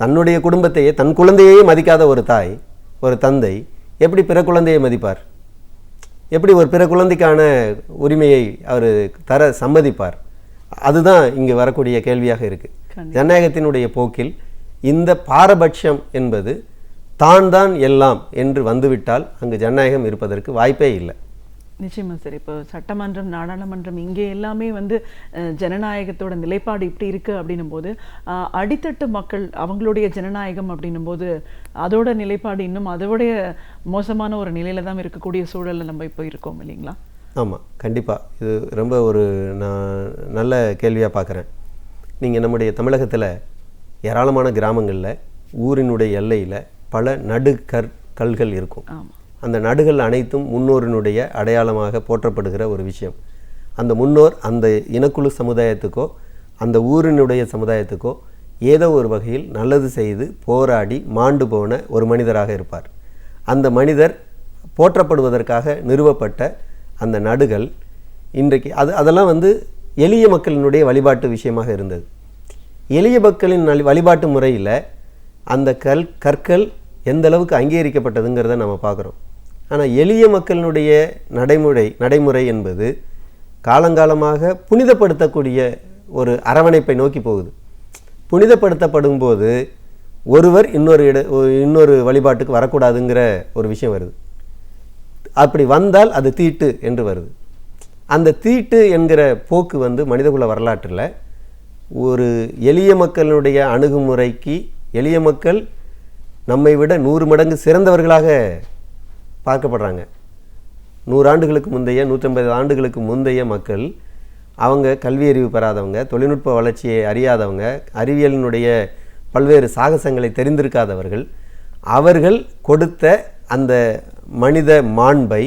Speaker 5: தன்னுடைய குடும்பத்தையே, தன் குழந்தையே மதிக்காத ஒரு தாய், ஒரு தந்தை எப்படி பிற குழந்தையை மதிப்பார்? எப்படி ஒரு பிற குழந்தைக்கான உரிமையை அவர் தர சம்மதிப்பார்? அதுதான் இங்கு வரக்கூடிய கேள்வியாக இருக்குது. ஜனநாயகத்தினுடைய போக்கில் இந்த பாரபட்சம் என்பது தான் எல்லாம் என்று வந்துவிட்டால் அங்கு ஜனநாயகம் இருப்பதற்கு வாய்ப்பே இல்லை.
Speaker 4: நிச்சயமா சார். இப்போ சட்டமன்றம், நாடாளுமன்றம், இங்கே எல்லாமே ஜனநாயகத்தோட நிலைப்பாடு இப்படி இருக்குது அப்படின்னும் போது, அடித்தட்டு மக்கள் அவங்களுடைய ஜனநாயகம் அப்படின்னும் போது அதோட நிலைப்பாடு இன்னும் அதோடைய மோசமான ஒரு நிலையில தான் இருக்கக்கூடிய சூழலில் நம்ம இப்போ இருக்கோம் இல்லைங்களா?
Speaker 5: ஆமாம், கண்டிப்பாக. இது ரொம்ப நான் நல்ல கேள்வியாக பார்க்குறேன். நீங்கள் நம்முடைய தமிழகத்தில் ஏராளமான கிராமங்களில் ஊரினுடைய எல்லையில் பல நடுகற்கல்கள் இருக்கும். அந்த நடுகள் அனைத்தும் முன்னோரினுடைய அடையாளமாக போற்றப்படுகிற ஒரு விஷயம். அந்த முன்னோர் அந்த இனக்குழு சமுதாயத்துக்கோ அந்த ஊரினுடைய சமுதாயத்துக்கோ ஏதோ ஒரு வகையில் நல்லது செய்து போராடி மாண்டு போன ஒரு மனிதராக இருப்பார். அந்த மனிதர் போற்றப்படுவதற்காக நிறுவப்பட்ட அந்த நடுகள் இன்றைக்கு அதெல்லாம் வந்து எளிய மக்களினுடைய வழிபாட்டு விஷயமாக இருந்தது. எளிய மக்களின் வழிபாட்டு முறையில் அந்த கற்கள் எந்த அளவுக்கு அங்கீகரிக்கப்பட்டதுங்கிறத நம்ம பார்க்குறோம். ஆனால் எளிய மக்களினுடைய நடைமுறை என்பது காலங்காலமாக புனிதப்படுத்தக்கூடிய ஒரு அரவணைப்பை நோக்கி போகுது. புனிதப்படுத்தப்படும் போது ஒருவர் இன்னொரு வழிபாட்டுக்கு வரக்கூடாதுங்கிற ஒரு விஷயம் வருது. அப்படி வந்தால் அது தீட்டு என்று வருது. அந்த தீட்டு என்கிற போக்கு வந்து மனிதகுல வரலாற்றில் ஒரு எளிய மக்களுடைய அணுகுமுறைக்கு எளிய மக்கள் நம்மை விட 100 மடங்கு சிறந்தவர்களாக பார்க்கப்படுறாங்க. 100 ஆண்டுகளுக்கு முந்தைய 150 ஆண்டுகளுக்கு முந்தைய மக்கள் அவங்க கல்வி அறிவு பெறாதவங்க, தொழில்நுட்ப வளர்ச்சியை அறியாதவங்க, அறிவியலினுடைய பல்வேறு சாகசங்களை தெரிந்திருக்காதவர்கள். அவர்கள் கொடுத்த அந்த மனித மாண்பை,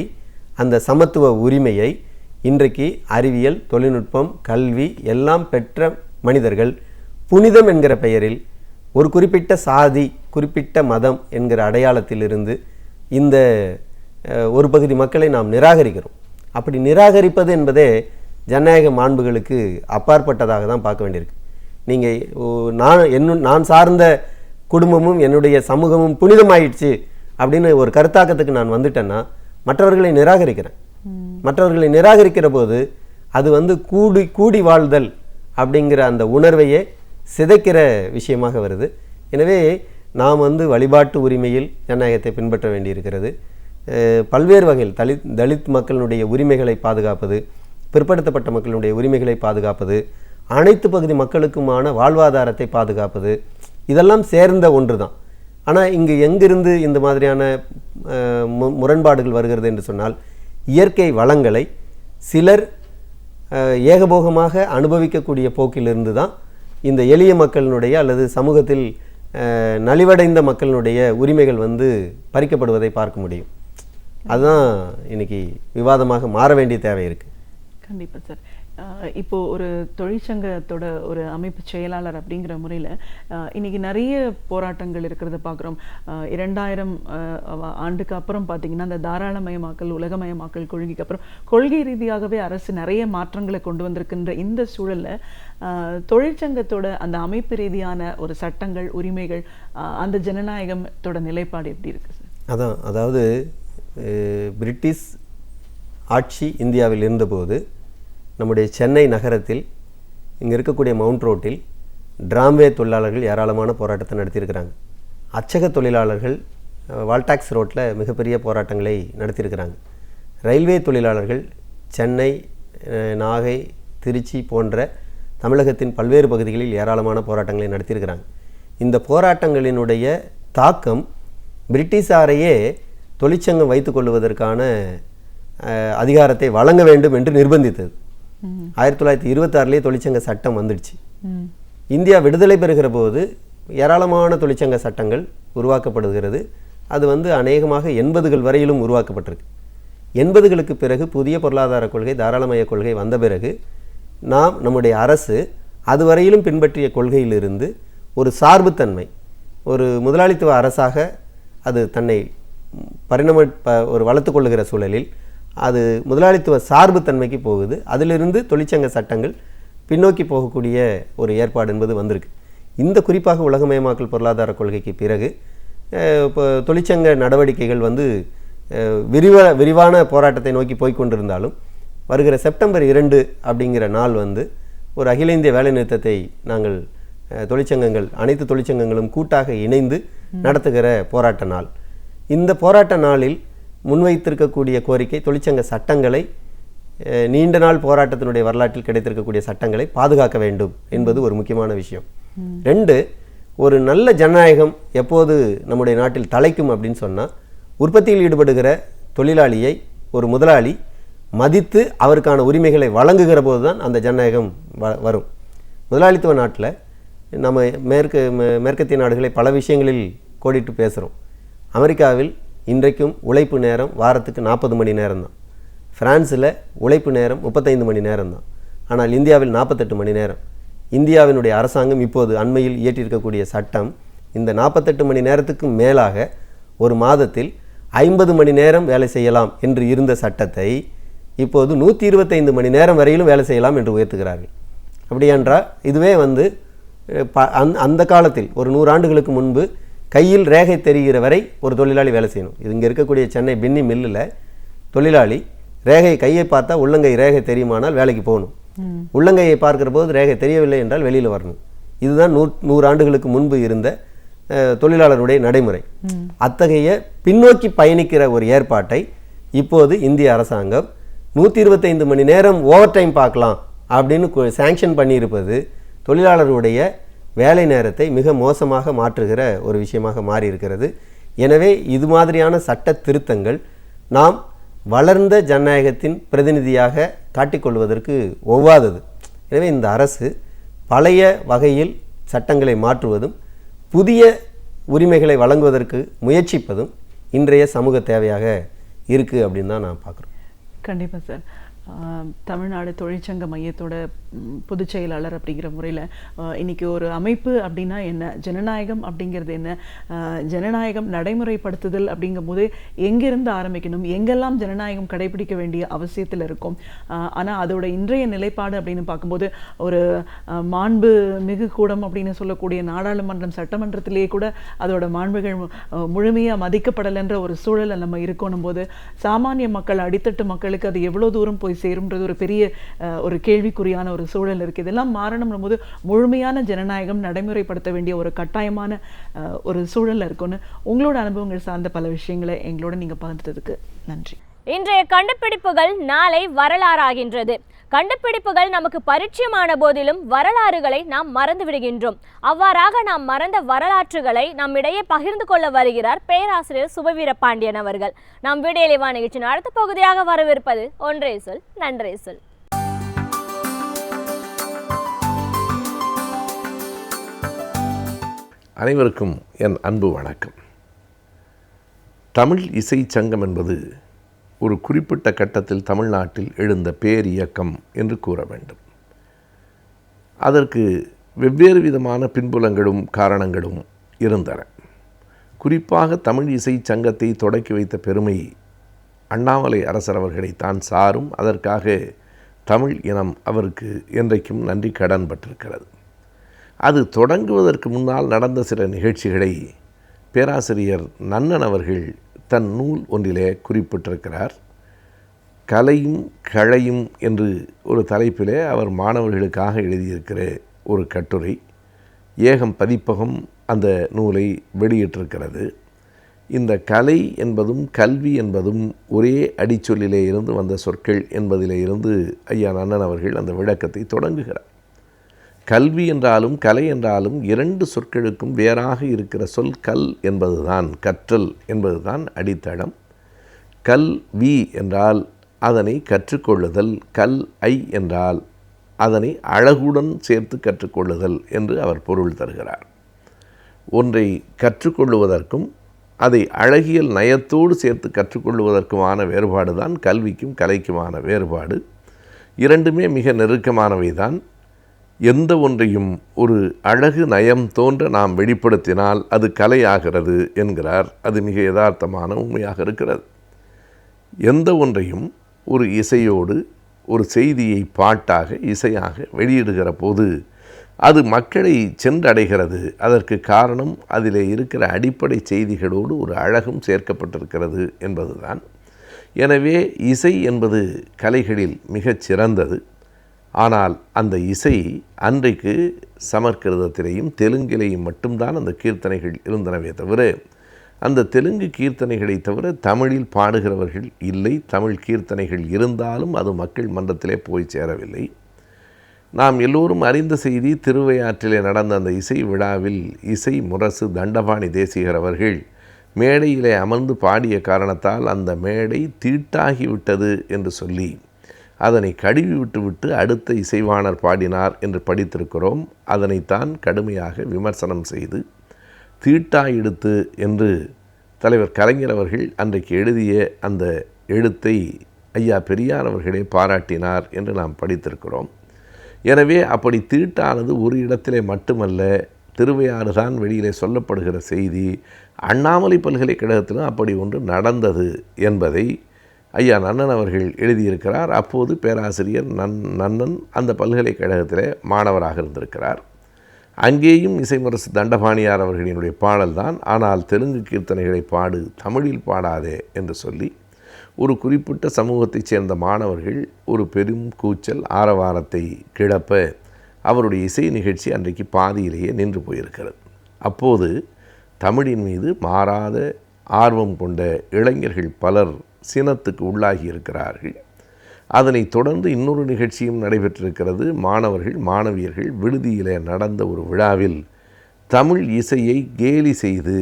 Speaker 5: அந்த சமத்துவ உரிமையை இன்றைக்கு அறிவியல், தொழில்நுட்பம், கல்வி எல்லாம் பெற்ற மனிதர்கள் புனிதம் என்கிற பெயரில் ஒரு குறிப்பிட்ட சாதி, குறிப்பிட்ட மதம் என்கிற அடையாளத்திலிருந்து இந்த ஒரு பகுதி மக்களை நாம் நிராகரிக்கிறோம். அப்படி நிராகரிப்பது என்பதே ஜனநாயக மாண்புகளுக்கு அப்பாற்பட்டதாக தான் பார்க்க வேண்டியிருக்கு. நீங்கள் நான் சார்ந்த குடும்பமும் என்னுடைய சமூகமும் புனிதமாயிடுச்சு அப்படின்னு ஒரு கருத்தாக்கத்துக்கு நான் வந்துட்டேன்னா மற்றவர்களை நிராகரிக்கிறேன். மற்றவர்களை நிராகரிக்கிற போது அது வந்து கூடி வாழ்தல் அப்படிங்கிற அந்த உணர்வையே சிதைக்கிற விஷயமாக வருது. எனவே நாம் வந்து வழிபாட்டு உரிமையில் ஜனநாயகத்தை பின்பற்ற வேண்டியிருக்கிறது. பல்வேறு வகையில் தலித் மக்களுடைய உரிமைகளை பாதுகாப்பது, பிற்படுத்தப்பட்ட மக்களுடைய உரிமைகளை பாதுகாப்பது, அனைத்து பகுதி மக்களுக்குமான வாழ்வாதாரத்தை பாதுகாப்பது, இதெல்லாம் சேர்ந்த ஒன்று தான். ஆனால் இங்கு எங்கிருந்து இந்த மாதிரியான முரண்பாடுகள் வருகிறது என்று சொன்னால், இயற்கை வளங்களை சிலர் ஏகபோகமாக அனுபவிக்கக்கூடிய போக்கிலிருந்து தான் இந்த எளிய மக்களினுடைய அல்லது சமூகத்தில் நலிவடைந்த மக்களினுடைய உரிமைகள் வந்து பறிக்கப்படுவதை பார்க்க முடியும். அதுதான் இன்னைக்கு விவாதமாக மாற வேண்டிய தேவை இருக்குது.
Speaker 4: கண்டிப்பாக சார். இப்போ ஒரு தொழிற்சங்கத்தோட ஒரு அமைப்பு செயலாளர் அப்படிங்கிற முறையில் இன்னைக்கு நிறைய போராட்டங்கள் இருக்கிறத பார்க்குறோம். 2000 ஆண்டுக்கு அப்புறம் பார்த்தீங்கன்னா அந்த தாராளமயமாக்கல், உலகமயமாக்கல் கொள்கைக்கு அப்புறம் கொள்கை ரீதியாகவே அரசு நிறைய மாற்றங்களை கொண்டு வந்திருக்கின்ற இந்த சூழலில் தொழிற்சங்கத்தோட அந்த அமைப்பு ரீதியான ஒரு சட்டங்கள், உரிமைகள், அந்த ஜனநாயகத்தோட நிலைப்பாடு எப்படி இருக்குது சார்?
Speaker 5: அதாவது பிரிட்டிஷ் ஆட்சி இந்தியாவில் இருந்தபோது நம்முடைய சென்னை நகரத்தில் இங்கே இருக்கக்கூடிய மவுண்ட் ரோட்டில் டிராம்வே தொழிலாளர்கள் ஏராளமான போராட்டத்தை நடத்தியிருக்கிறாங்க. அச்சக தொழிலாளர்கள் வால்டாக்ஸ் ரோட்டில் மிகப்பெரிய போராட்டங்களை நடத்தியிருக்கிறாங்க. ரயில்வே தொழிலாளர்கள் சென்னை, நாகை, திருச்சி போன்ற தமிழகத்தின் பல்வேறு பகுதிகளில் ஏராளமான போராட்டங்களை நடத்தியிருக்கிறாங்க. இந்த போராட்டங்களினுடைய தாக்கம் பிரிட்டிஷாரையே தொழிற்சங்கம் வைத்துக் கொள்வதற்கான அதிகாரத்தை வழங்க வேண்டும் என்று நிர்பந்தித்தது. 1926 தொழிற்சங்க சட்டம் வந்துடுச்சு. இந்தியா விடுதலை பெறுகிற போது ஏராளமான தொழிற்சங்க சட்டங்கள் உருவாக்கப்படுகிறது. அது வந்து அநேகமாக 80கள் வரையிலும் உருவாக்கப்பட்டிருக்கு. 80களுக்கு பிறகு புதிய பொருளாதார கொள்கை, தாராளமய கொள்கை வந்த பிறகு நம்முடைய அரசு அதுவரையிலும் பின்பற்றிய கொள்கையிலிருந்து ஒரு சார்புத்தன்மை, ஒரு முதலாளித்துவ அரசாக அது தன்னை ஒரு வளர்த்து கொள்ளுகிற சூழலில் அது முதலாளித்துவ சார்புத்தன்மைக்கு போகுது. அதிலிருந்து தொழிற்சங்க சட்டங்கள் பின்னோக்கி போகக்கூடிய ஒரு ஏற்பாடு என்பது வந்திருக்கு. இந்த குறிப்பாக உலகமயமாக்கல் பொருளாதார கொள்கைக்கு பிறகு இப்போ தொழிற்சங்க நடவடிக்கைகள் வந்து விரிவான போராட்டத்தை நோக்கி போய்கொண்டிருந்தாலும் வருகிற செப்டம்பர் 2 அப்படிங்கிற நாள் வந்து ஒரு அகில இந்திய வேலைநிறுத்தத்தை நாங்கள் தொழிற்சங்கங்கள், அனைத்து தொழிற்சங்கங்களும் கூட்டாக இணைந்து நடத்துகிற போராட்ட நாள். இந்த போராட்ட நாளில் முன்வைத்திருக்கக்கூடிய கோரிக்கை தொழிற்சங்க சட்டங்களை, நீண்ட நாள் போராட்டத்தினுடைய வரலாற்றில் கிடைத்திருக்கக்கூடிய சட்டங்களை பாதுகாக்க வேண்டும் என்பது ஒரு முக்கியமான விஷயம். 2, ஒரு நல்ல ஜனநாயகம் எப்போது நம்முடைய நாட்டில் தலைக்கும் அப்படின்னு சொன்னால், உற்பத்தியில் ஈடுபடுகிற தொழிலாளியை ஒரு முதலாளி மதித்து அவருக்கான உரிமைகளை வழங்குகிற போது தான் அந்த ஜனநாயகம் வரும். முதலாளித்துவ நாட்டில் நம்ம மேற்கத்திய நாடுகளை பல விஷயங்களில் கோடிட்டு பேசுகிறோம். அமெரிக்காவில் இன்றைக்கும் உழைப்பு நேரம் வாரத்துக்கு 40 மணி நேரம் தான். பிரான்ஸில் உழைப்பு நேரம் 35 மணி நேரம் தான். ஆனால் இந்தியாவில் 48 மணி நேரம். இந்தியாவினுடைய அரசாங்கம் இப்போது அண்மையில் இயற்றியிருக்கக்கூடிய சட்டம் இந்த 48 மணி நேரத்துக்கு மேலாக ஒரு மாதத்தில் 50 மணி நேரம் வேலை செய்யலாம் என்று இருந்த சட்டத்தை இப்போது 125 மணி நேரம் வரையிலும் வேலை செய்யலாம் என்று உயர்த்துகிறார்கள். அப்படி என்றால் இதுவே அந்த காலத்தில் ஒரு 100 ஆண்டுகளுக்கு முன்பு கையில் ரேகை தெரிகிற வரை ஒரு தொழிலாளி வேலை செய்யணும். இது இங்கே இருக்கக்கூடிய சென்னை பின்னி மில்லில் தொழிலாளி கையை பார்த்தா உள்ளங்கை ரேகை தெரியுமானால் வேலைக்கு போகணும். உள்ளங்கையை பார்க்கிற போது ரேகை தெரியவில்லை என்றால் வெளியில் வரணும். இதுதான் 100 ஆண்டுகளுக்கு முன்பு இருந்த தொழிலாளருடைய நடைமுறை. அத்தகைய பின்னோக்கி பயணிக்கிற ஒரு ஏற்பாட்டை இப்போது இந்திய அரசாங்கம் 125 மணி நேரம் ஓவர் டைம் பார்க்கலாம் அப்படின்னு சாங்ஷன் பண்ணியிருப்பது தொழிலாளருடைய வேலை நேரத்தை மிக மோசமாக மாற்றுகிற ஒரு விஷயமாக மாறி இருக்கிறது. எனவே இது மாதிரியான சட்ட திருத்தங்கள் நாம் வளர்ந்த ஜனநாயகத்தின் பிரதிநிதியாக காட்டிக்கொள்வதற்கு ஒவ்வாதது. எனவே இந்த அரசு பழைய வகையில் சட்டங்களை மாற்றுவதும் புதிய உரிமைகளை வழங்குவதற்கு முயற்சிப்பதும் இன்றைய சமூக தேவையாக இருக்குது அப்படின்னு தான் நான் பார்க்குறோம்.
Speaker 4: கண்டிப்பாக சார். தமிழ்நாடு தொழிற்சங்க மையத்தோட பொதுச் செயலாளர் அப்படிங்கிற முறையில் இன்றைக்கி ஒரு அமைப்பு அப்படின்னா என்ன, ஜனநாயகம் அப்படிங்கிறது என்ன, ஜனநாயகம் நடைமுறைப்படுத்துதல் அப்படிங்கும்போது எங்கேருந்து ஆரம்பிக்கணும், எங்கெல்லாம் ஜனநாயகம் கடைபிடிக்க வேண்டிய அவசியத்தில் இருக்கும். ஆனால் அதோட இன்றைய நிலைப்பாடு அப்படின்னு பார்க்கும்போது ஒரு மாண்பு மிகு கூடம் அப்படின்னு சொல்லக்கூடிய நாடாளுமன்றம் சட்டமன்றத்திலேயே கூட அதோட மாண்புகள் முழுமையாக மதிக்கப்படலைன்ற ஒரு சூழலை நம்ம இருக்கணும் போது சாமானிய மக்கள், அடித்தட்டு மக்களுக்கு அது எவ்வளோ தூரம் போய் சேரும்ன்றது ஒரு பெரிய ஒரு கேள்விக்குறியான ஒரு சூழல் இருக்குது. இதெல்லாம் மாறணும் போது முழுமையான ஜனநாயகம் நடைமுறைப்படுத்த வேண்டிய ஒரு கட்டாயமான ஒரு சூழல் இருக்குன்னு உங்களோட அனுபவங்கள் சார்ந்த பல விஷயங்களை எங்களோட நீங்கள் பகிர்ந்ததுக்கு நன்றி.
Speaker 1: இன்றைய கண்டுபிடிப்புகள் நாளை வரலாறாகின்றது. கண்டுபிடிப்புகள் நமக்கு பரிச்சயமான போதிலும் வரலாறுகளை நாம் மறந்து விடுகின்றோம். அவ்வாறாக நாம் மறந்த வரலாற்றுகளை நம்மிடையே பகிர்ந்து கொள்ள வருகிறார் பேராசிரியர் சுபவீரபாண்டியன் அவர்கள். நாம் விடியலிவா நிகழ்ச்சியின் அடுத்த பகுதியாக வரவிருப்பது ஒன்றே சொல் நன்றே சொல்.
Speaker 6: அனைவருக்கும் என் அன்பு வணக்கம். தமிழ் இசை சங்கம் என்பது ஒரு குறிப்பிட்ட கட்டத்தில் தமிழ்நாட்டில் எழுந்த பேரியக்கம் என்று கூற வேண்டும். அதற்கு வெவ்வேறு விதமான பின்புலங்களும் காரணங்களும் இருந்தன. குறிப்பாக தமிழ் இசை சங்கத்தை தொடக்கி வைத்த பெருமை அண்ணாமலை அரசர் அவர்களை தான் சாரும். அதற்காக தமிழ் இனம் அவருக்கு என்றைக்கும் நன்றி கடன் பட்டிருக்கிறது. அது தொடங்குவதற்கு முன்னால் நடந்த சில நிகழ்ச்சிகளை பேராசிரியர் நன்னன் அவர்கள் தன் நூல் ஒன்றிலே குறிப்பிட்டிருக்கிறார். கலையும் கழையும் என்று ஒரு தலைப்பிலே அவர் மாணவர்களுக்காக எழுதியிருக்கிற ஒரு கட்டுரை. ஏகம் பதிப்பகம் அந்த நூலை வெளியிட்டிருக்கிறது. இந்த கலை என்பதும் கல்வி என்பதும் ஒரே அடிச்சொல்லிலே இருந்து வந்த சொற்கள் என்பதிலே இருந்து ஐயா நன்னன் அவர்கள் அந்த விளக்கத்தை தொடங்குகிறார். கல்வி என்றாலும் கலை என்றாலும் இரண்டு சொற்களுக்கும் வேறாக இருக்கிற சொல் கல் என்பதுதான், கற்றல் என்பதுதான் அடித்தளம். கல்வி என்றால் அதனை கற்றுக்கொள்ளுதல், கல் ஐ என்றால் அதனை அழகுடன் சேர்த்து கற்றுக்கொள்ளுதல் என்று அவர் பொருள் தருகிறார். ஒன்றை கற்றுக்கொள்ளுவதற்கும் அதை அழகியல் நயத்தோடு சேர்த்து கற்றுக்கொள்வதற்குமான வேறுபாடு தான் கல்விக்கும் கலைக்குமான வேறுபாடு. இரண்டுமே மிக நெருக்கமானவை தான். எந்த ஒன்றையும் ஒரு அழகு நயம் தோன்ற நாம் வெளிப்படுத்தினால் அது கலையாகிறது என்கிறார். அது மிக யதார்த்தமான உண்மையாக இருக்கிறது. எந்த ஒன்றையும் ஒரு இசையோடு ஒரு செய்தியை பாட்டாக இசையாக வெளியிடுகிற போது அது மக்களை சென்றடைகிறது. அதற்கு காரணம் அதிலே இருக்கிற அடிப்படை செய்திகளோடு ஒரு அழகும் சேர்க்கப்பட்டிருக்கிறது என்பதுதான். எனவே இசை என்பது கலைகளில் மிகச் சிறந்தது. ஆனால் அந்த இசை அன்றைக்கு சமஸ்கிருதத்திலேயும் தெலுங்கிலேயும் மட்டும்தான் அந்த கீர்த்தனைகள் இருந்தனவே தவிர அந்த தெலுங்கு கீர்த்தனைகளை தவிர தமிழில் பாடுகிறவர்கள் இல்லை. தமிழ் கீர்த்தனைகள் இருந்தாலும் அது மக்கள் மன்றத்திலே போய் சேரவில்லை. நாம் எல்லோரும் அறிந்த செய்தி, திருவையாற்றிலே நடந்த அந்த இசை விழாவில் இசை முரசு தண்டபாணி தேசிகர் அவர்கள் மேடையிலே அமர்ந்து பாடிய காரணத்தால் அந்த மேடை தீட்டாகிவிட்டது என்று சொல்லி அதனை கழுவி விட்டுவிட்டு அடுத்த இசைவாணர் பாடினார் என்று படித்திருக்கிறோம். அதனைத்தான் கடுமையாக விமர்சனம் செய்து தீட்டாயிடுத்து என்று தலைவர் கலைஞர் அவர்கள் அன்றைக்கு எழுதிய அந்த எழுத்தை ஐயா பெரியார் அவர்களே பாராட்டினார் என்று நாம் படித்திருக்கிறோம். எனவே அப்படி தீட்டானது ஒரு இடத்திலே மட்டுமல்ல, திருவையாறு தான் வெளியிலே சொல்லப்படுகிற செய்தி. அண்ணாமலை பல்கலைக்கழகத்திலும் அப்படி ஒன்று நடந்தது என்பதை ஐயா நன்னன் அவர்கள் எழுதியிருக்கிறார். அப்போது பேராசிரியர் நன்னன் அந்த பல்கலைக்கழகத்தில் மாணவராக இருந்திருக்கிறார். அங்கேயும் இசைமரசு தண்டபாணியார் அவர்களினுடைய பாடல்தான், ஆனால் தெலுங்கு கீர்த்தனைகளை பாடு, தமிழில் பாடாதே என்று சொல்லி ஒரு குறிப்பிட்ட சமூகத்தைச் சேர்ந்த மாணவர்கள் ஒரு பெரும் கூச்சல் ஆரவாரத்தை கிளப்ப அவருடைய இசை நிகழ்ச்சி அன்றைக்கு பாதியிலேயே நின்று போயிருக்கிறது. அப்போது தமிழின் மீது மாறாத ஆர்வம் கொண்ட இளைஞர்கள் பலர் சினத்துக்கு உள்ளாகி இருக்கிறார்கள். அதனைத் தொடர்ந்து இன்னொரு நிகழ்ச்சியும் நடைபெற்றிருக்கிறது. மாணவர்கள் மாணவியர்கள் விடுதியிலே நடந்த ஒரு விழாவில் தமிழ் இசையை கேலி செய்து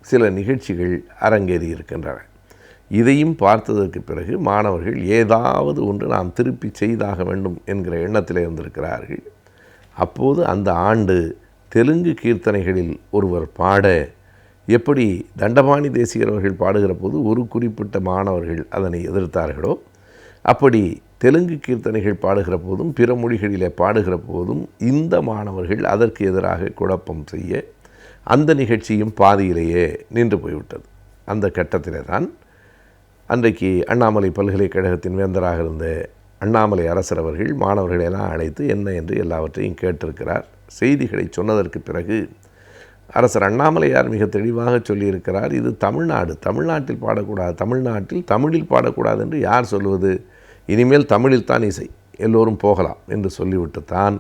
Speaker 6: சில நிகழ்ச்சிகள் அரங்கேறி இருக்கின்றன. இதையும் பார்த்ததற்கு பிறகு மாணவர்கள் ஏதாவது ஒன்று நாம் திருப்பி செய்தாக வேண்டும் என்கிற எண்ணத்தில் இருந்திருக்கிறார்கள். அப்போது அந்த ஆண்டு தெலுங்கு கீர்த்தனைகளில் ஒருவர் பாட, எப்படி தண்டபாணி தேசிகர் அவர்கள் பாடுகிற போது ஒரு குறிப்பிட்ட மாணவர்கள் அதனை எதிர்த்தார்களோ, அப்படி தெலுங்கு கீர்த்தனைகள் பாடுகிற போதும் பிற மொழிகளிலே பாடுகிற போதும் இந்த மாணவர்கள் அதற்கு எதிராக குழப்பம் செய்ய அந்த நிகழ்ச்சியும் பாதியிலேயே நின்று போய்விட்டது. அந்த கட்டத்திலே தான் அன்றைக்கு அண்ணாமலை பல்கலைக்கழகத்தின் வேந்தராக இருந்த அண்ணாமலை அரசர் அவர்கள் மாணவர்களெல்லாம் அழைத்து என்ன என்று எல்லாவற்றையும் கேட்டிருக்கிறார். செய்திகளை சொன்னதற்கு பிறகு அரசர் அண்ணாமலையார் மிக தெளிவாக சொல்லியிருக்கிறார், இது தமிழ்நாடு, தமிழ்நாட்டில் பாடக்கூடாது, தமிழ்நாட்டில் தமிழில் பாடக்கூடாது என்று யார் சொல்வது, இனிமேல் தமிழில் தான் இசை, எல்லோரும் போகலாம் என்று சொல்லிவிட்டுத்தான்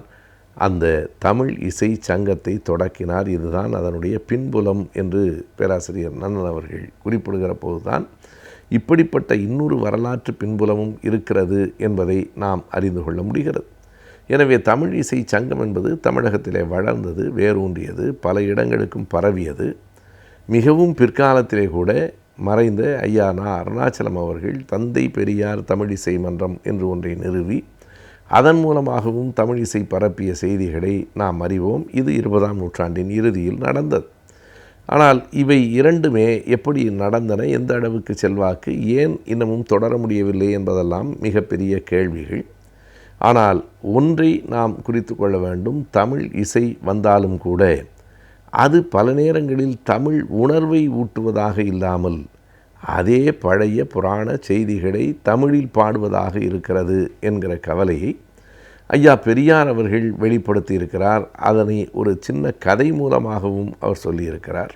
Speaker 6: அந்த தமிழ் இசை சங்கத்தை தொடக்கினார். இதுதான் அதனுடைய பின்புலம் என்று பேராசிரியர் நன்னன் அவர்கள் குறிப்பிடுகிற போதுதான் இப்படிப்பட்ட இன்னொரு வரலாற்று பின்புலமும் இருக்கிறது என்பதை நாம் அறிந்து கொள்ள முடிகிறது. எனவே தமிழ் இசை சங்கம் என்பது தமிழகத்திலே வளர்ந்தது, வேரூன்றியது, பல இடங்களுக்கும் பரவியது. மிகவும் பிற்காலத்திலே கூட மறைந்த ஐயா அருணாச்சலம் அவர்கள் தந்தை பெரியார் தமிழிசை மன்றம் என்று ஒன்றை நிறுவி அதன் மூலமாகவும் தமிழிசை பரப்பிய செய்திகளை நாம் அறிவோம். இது 20ஆம் நூற்றாண்டின் இறுதியில் நடந்தது. ஆனால் இவை இரண்டுமே எப்படி நடந்தன, எந்த அளவுக்கு செல்வாக்கு, ஏன் இன்னமும் தொடர முடியவில்லை என்பதெல்லாம் மிகப்பெரிய கேள்விகள். ஆனால் ஒன்றை நாம் குறித்து கொள்ள வேண்டும், தமிழ் இசை வந்தாலும் கூட அது பல நேரங்களில் தமிழ் உணர்வை ஊட்டுவதாக இல்லாமல் அதே பழைய புராண செய்திகளை தமிழில் பாடுவதாக இருக்கிறது என்கிற கவலையை ஐயா பெரியார் அவர்கள் வெளிப்படுத்தி இருக்கிறார். அதனை ஒரு சின்ன கதை மூலமாகவும் அவர் சொல்லியிருக்கிறார்.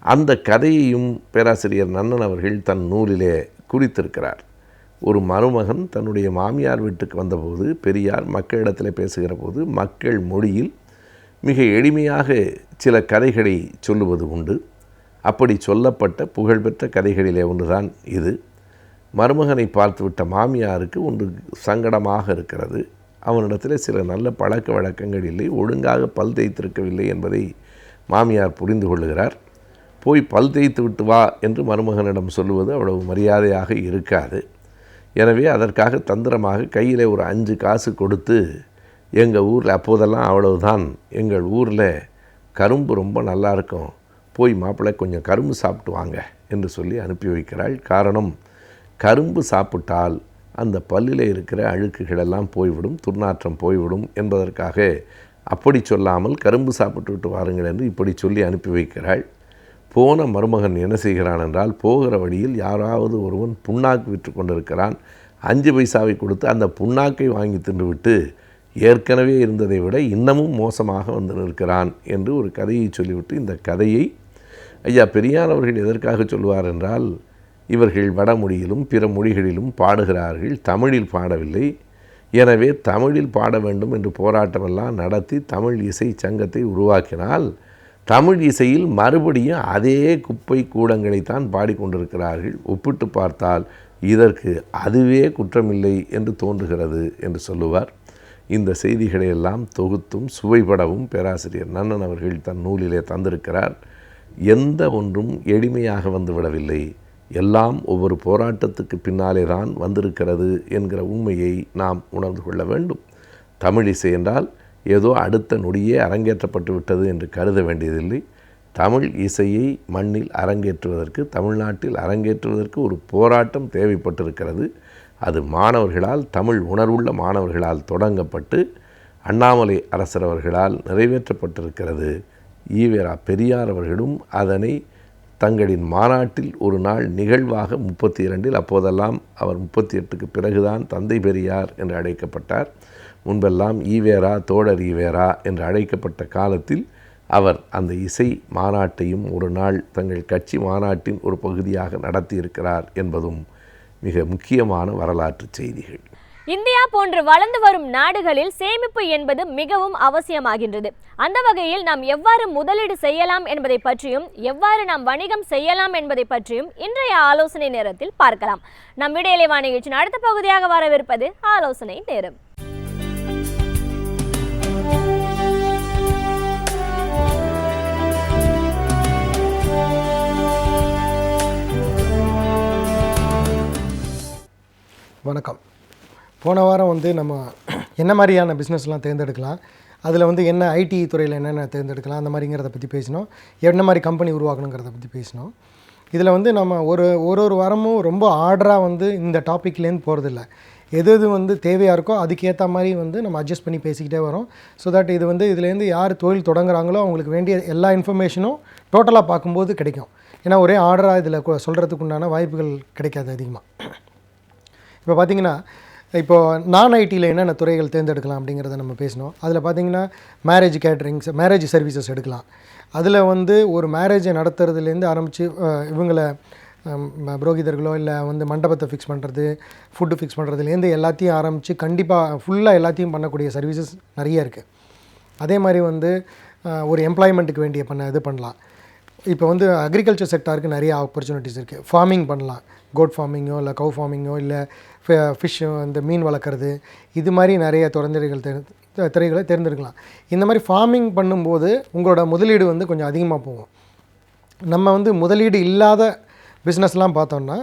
Speaker 6: அந்த கதையையும் பேராசிரியர் நன்னன் அவர்கள் தன் நூலிலே குறித்திருக்கிறார். ஒரு மருமகன் தன்னுடைய மாமியார் வீட்டுக்கு வந்தபோது பெரியார் மக்களிடத்தில் பேசுகிற போது மக்கள் மொழியில் மிக எளிமையாக சில கதைகளை சொல்லுவது உண்டு. அப்படி சொல்லப்பட்ட புகழ்பெற்ற கதைகளிலே ஒன்றுதான் இது. மருமகனை பார்த்துவிட்ட மாமியாருக்கு ஒன்று சங்கடமாக இருக்கிறது. அவனிடத்தில் சில நல்ல பழக்க வழக்கங்கள் இல்லை, ஒழுங்காக பல் தேய்த்திருக்கவில்லை என்பதை மாமியார் புரிந்து கொள்ளுகிறார். போய் பல் தேய்த்து விட்டு வா என்று மருமகனிடம் சொல்லுவது அவ்வளவு மரியாதையாக இருக்காது. எனவே அதற்காக தந்திரமாக கையில் ஒரு 5 காசு கொடுத்து, எங்கள் ஊரில் அப்போதெல்லாம் அவ்வளவுதான், எங்கள் ஊரில் கரும்பு ரொம்ப நல்லா இருக்கும், போய் மாப்பிள்ளை கொஞ்சம் கரும்பு சாப்பிட்டு வாங்க என்று சொல்லி அனுப்பி வைக்கிறாள். காரணம், கரும்பு சாப்பிட்டால் அந்த பல்லில் இருக்கிற அழுக்குகளெல்லாம் போய்விடும், துர்நாற்றம் போய்விடும் என்பதற்காக அப்படி சொல்லாமல் கரும்பு சாப்பிட்டு விட்டு வாருங்கள் என்று இப்படி சொல்லி அனுப்பி வைக்கிறாள். போன மருமகன் என்ன செய்கிறான் என்றால், போகிற வழியில் யாராவது ஒருவன் புண்ணாக்கு விற்று கொண்டிருக்கிறான், 5 பைசாவை கொடுத்து அந்த புண்ணாக்கை வாங்கி தின்றுவிட்டு ஏற்கனவே இருந்ததை விட இன்னமும் மோசமாக வந்து நிற்கிறான் என்று ஒரு கதையை சொல்லிவிட்டு, இந்த கதையை ஐயா பெரியார் அவர்கள் எதற்காக சொல்வார் என்றால், இவர்கள் வடமொழியிலும் பிற மொழிகளிலும் பாடுகிறார்கள், தமிழில் பாடவில்லை. எனவே தமிழில் பாட வேண்டும் என்று போராட்டமெல்லாம் நடத்தி தமிழ் இசை சங்கத்தை உருவாக்கினால் தமிழ் இசையில் மறுபடியும் அதே குப்பை கூடங்களைத்தான் பாடிக்கொண்டிருக்கிறார்கள். ஒப்பிட்டு பார்த்தால் இதற்கு அதுவே குற்றமில்லை என்று தோன்றுகிறது என்று சொல்லுவார். இந்த செய்திகளையெல்லாம் தொகுத்தும் சுவைபடவும் பேராசிரியர் நன்னன் அவர்கள் தன் நூலிலே தந்திருக்கிறார். எந்த ஒன்றும் எளிமையாக வந்துவிடவில்லை, எல்லாம் ஒவ்வொரு போராட்டத்துக்கு பின்னாலே தான் வந்திருக்கிறது என்கிற உண்மையை நாம் உணர்ந்து கொள்ள வேண்டும். தமிழ் இசை என்றால் ஏதோ அடுத்த நொடியே அரங்கேற்றப்பட்டு விட்டது என்று கருத வேண்டியதில்லை. தமிழ் இசையை மண்ணில் அரங்கேற்றுவதற்கு, தமிழ்நாட்டில் அரங்கேற்றுவதற்கு ஒரு போராட்டம் தேவைப்பட்டிருக்கிறது. அது மாணவர்களால், தமிழ் உணர்வுள்ள மாணவர்களால் தொடங்கப்பட்டு அண்ணாமலை அரசர் அவர்களால் நிறைவேற்றப்பட்டிருக்கிறது. ஈவேரா பெரியார் அவர்களும் அதனை தங்களின் மாநாட்டில் ஒரு நாள் நிகழ்வாக 32 அப்போதெல்லாம் அவர் 38க்கு பிறகுதான் தந்தை பெரியார் என்று அழைக்கப்பட்டார். முன்பெல்லாம் ஈவேரா, தோழர் ஈவேரா என்று அழைக்கப்பட்ட காலத்தில் அவர் அந்த இசை மாநாட்டையும் ஒரு நாள் தங்கள் கட்சி மாநாட்டின் ஒரு பகுதியாக நடத்தியிருக்கிறார் என்பதும் மிக முக்கியமான வரலாற்று செய்திகள்.
Speaker 1: இந்தியா போன்ற வளர்ந்து வரும் நாடுகளில் சேமிப்பு என்பது மிகவும் அவசியமாகின்றது. அந்த வகையில் நாம் எவ்வாறு முதலீடு செய்யலாம் என்பதை பற்றியும் எவ்வாறு நாம் வணிகம் செய்யலாம் என்பதை பற்றியும் இன்றைய ஆலோசனை நேரத்தில் பார்க்கலாம். நம் விடையிலேவா நிகழ்ச்சியின் அடுத்த பகுதியாக வரவிருப்பது ஆலோசனை நேரம்.
Speaker 7: வணக்கம். போன வாரம் நம்ம என்ன மாதிரியான பிஸ்னஸ்லாம் தேர்ந்தெடுக்கலாம், அதில் என்ன ஐடி துறையில் என்னென்ன தேர்ந்தெடுக்கலாம் அந்த மாதிரிங்கிறத பற்றி பேசினோம். என்ன மாதிரி கம்பெனி உருவாக்கணுங்கிறத பற்றி பேசினோம். இதில் நம்ம ஒரு வாரமும் ரொம்ப ஆர்டராக இந்த டாப்பிக்லேருந்து போகிறதில்ல. எது தேவையாக இருக்கோ அதுக்கேற்ற மாதிரி நம்ம அட்ஜஸ்ட் பண்ணி பேசிக்கிட்டே வரோம். ஸோ தட் இதுலேருந்து யார் தொழில் தொடங்குறாங்களோ அவங்களுக்கு வேண்டிய எல்லா இன்ஃபர்மேஷனும் டோட்டலாக பார்க்கும்போது கிடைக்கும். ஏன்னா ஒரே ஆர்டராக இதில் சொல்கிறதுக்கு உண்டான வாய்ப்புகள் கிடைக்காது அதிகமாக. இப்போ பார்த்திங்கன்னா, இப்போது நான் ஐடியில் என்னென்ன துறைகள் தேர்ந்தெடுக்கலாம் அப்படிங்கிறத நம்ம பேசினோம். அதில் பார்த்திங்கன்னா மேரேஜ் கேட்ரிங்ஸ், மேரேஜ் சர்வீசஸ் எடுக்கலாம். அதில் ஒரு மேரேஜை நடத்துறதுலேருந்து ஆரம்பித்து இவங்களை புரோகிதர்களோ இல்லை மண்டபத்தை ஃபிக்ஸ் பண்ணுறது, ஃபுட்டு ஃபிக்ஸ் பண்ணுறதுலேருந்து எல்லாத்தையும் ஆரம்பித்து கண்டிப்பாக ஃபுல்லாக எல்லாத்தையும் பண்ணக்கூடிய சர்வீசஸ் நிறைய இருக்குது. அதே மாதிரி ஒரு எம்ப்ளாய்மெண்ட்டுக்கு வேண்டிய இது பண்ணலாம். இப்போ அக்ரிகல்ச்சர் செக்டாருக்கு நிறைய ஆப்பர்ச்சுனிட்டிஸ் இருக்குது. ஃபார்மிங் பண்ணலாம், கோட் ஃபார்மிங்கோ இல்லை கவு ஃபார்மிங்கோ இல்லை ஃபிஷ் மீன் வளர்க்குறது, இது மாதிரி நிறைய துறைகளை தேர்ந்தெடுக்கலாம். இந்த மாதிரி ஃபார்மிங் பண்ணும்போது உங்களோட முதலீடு கொஞ்சம் அதிகமாக போகும். நம்ம முதலீடு இல்லாத பிஸ்னஸ்லாம் பார்த்தோம்னா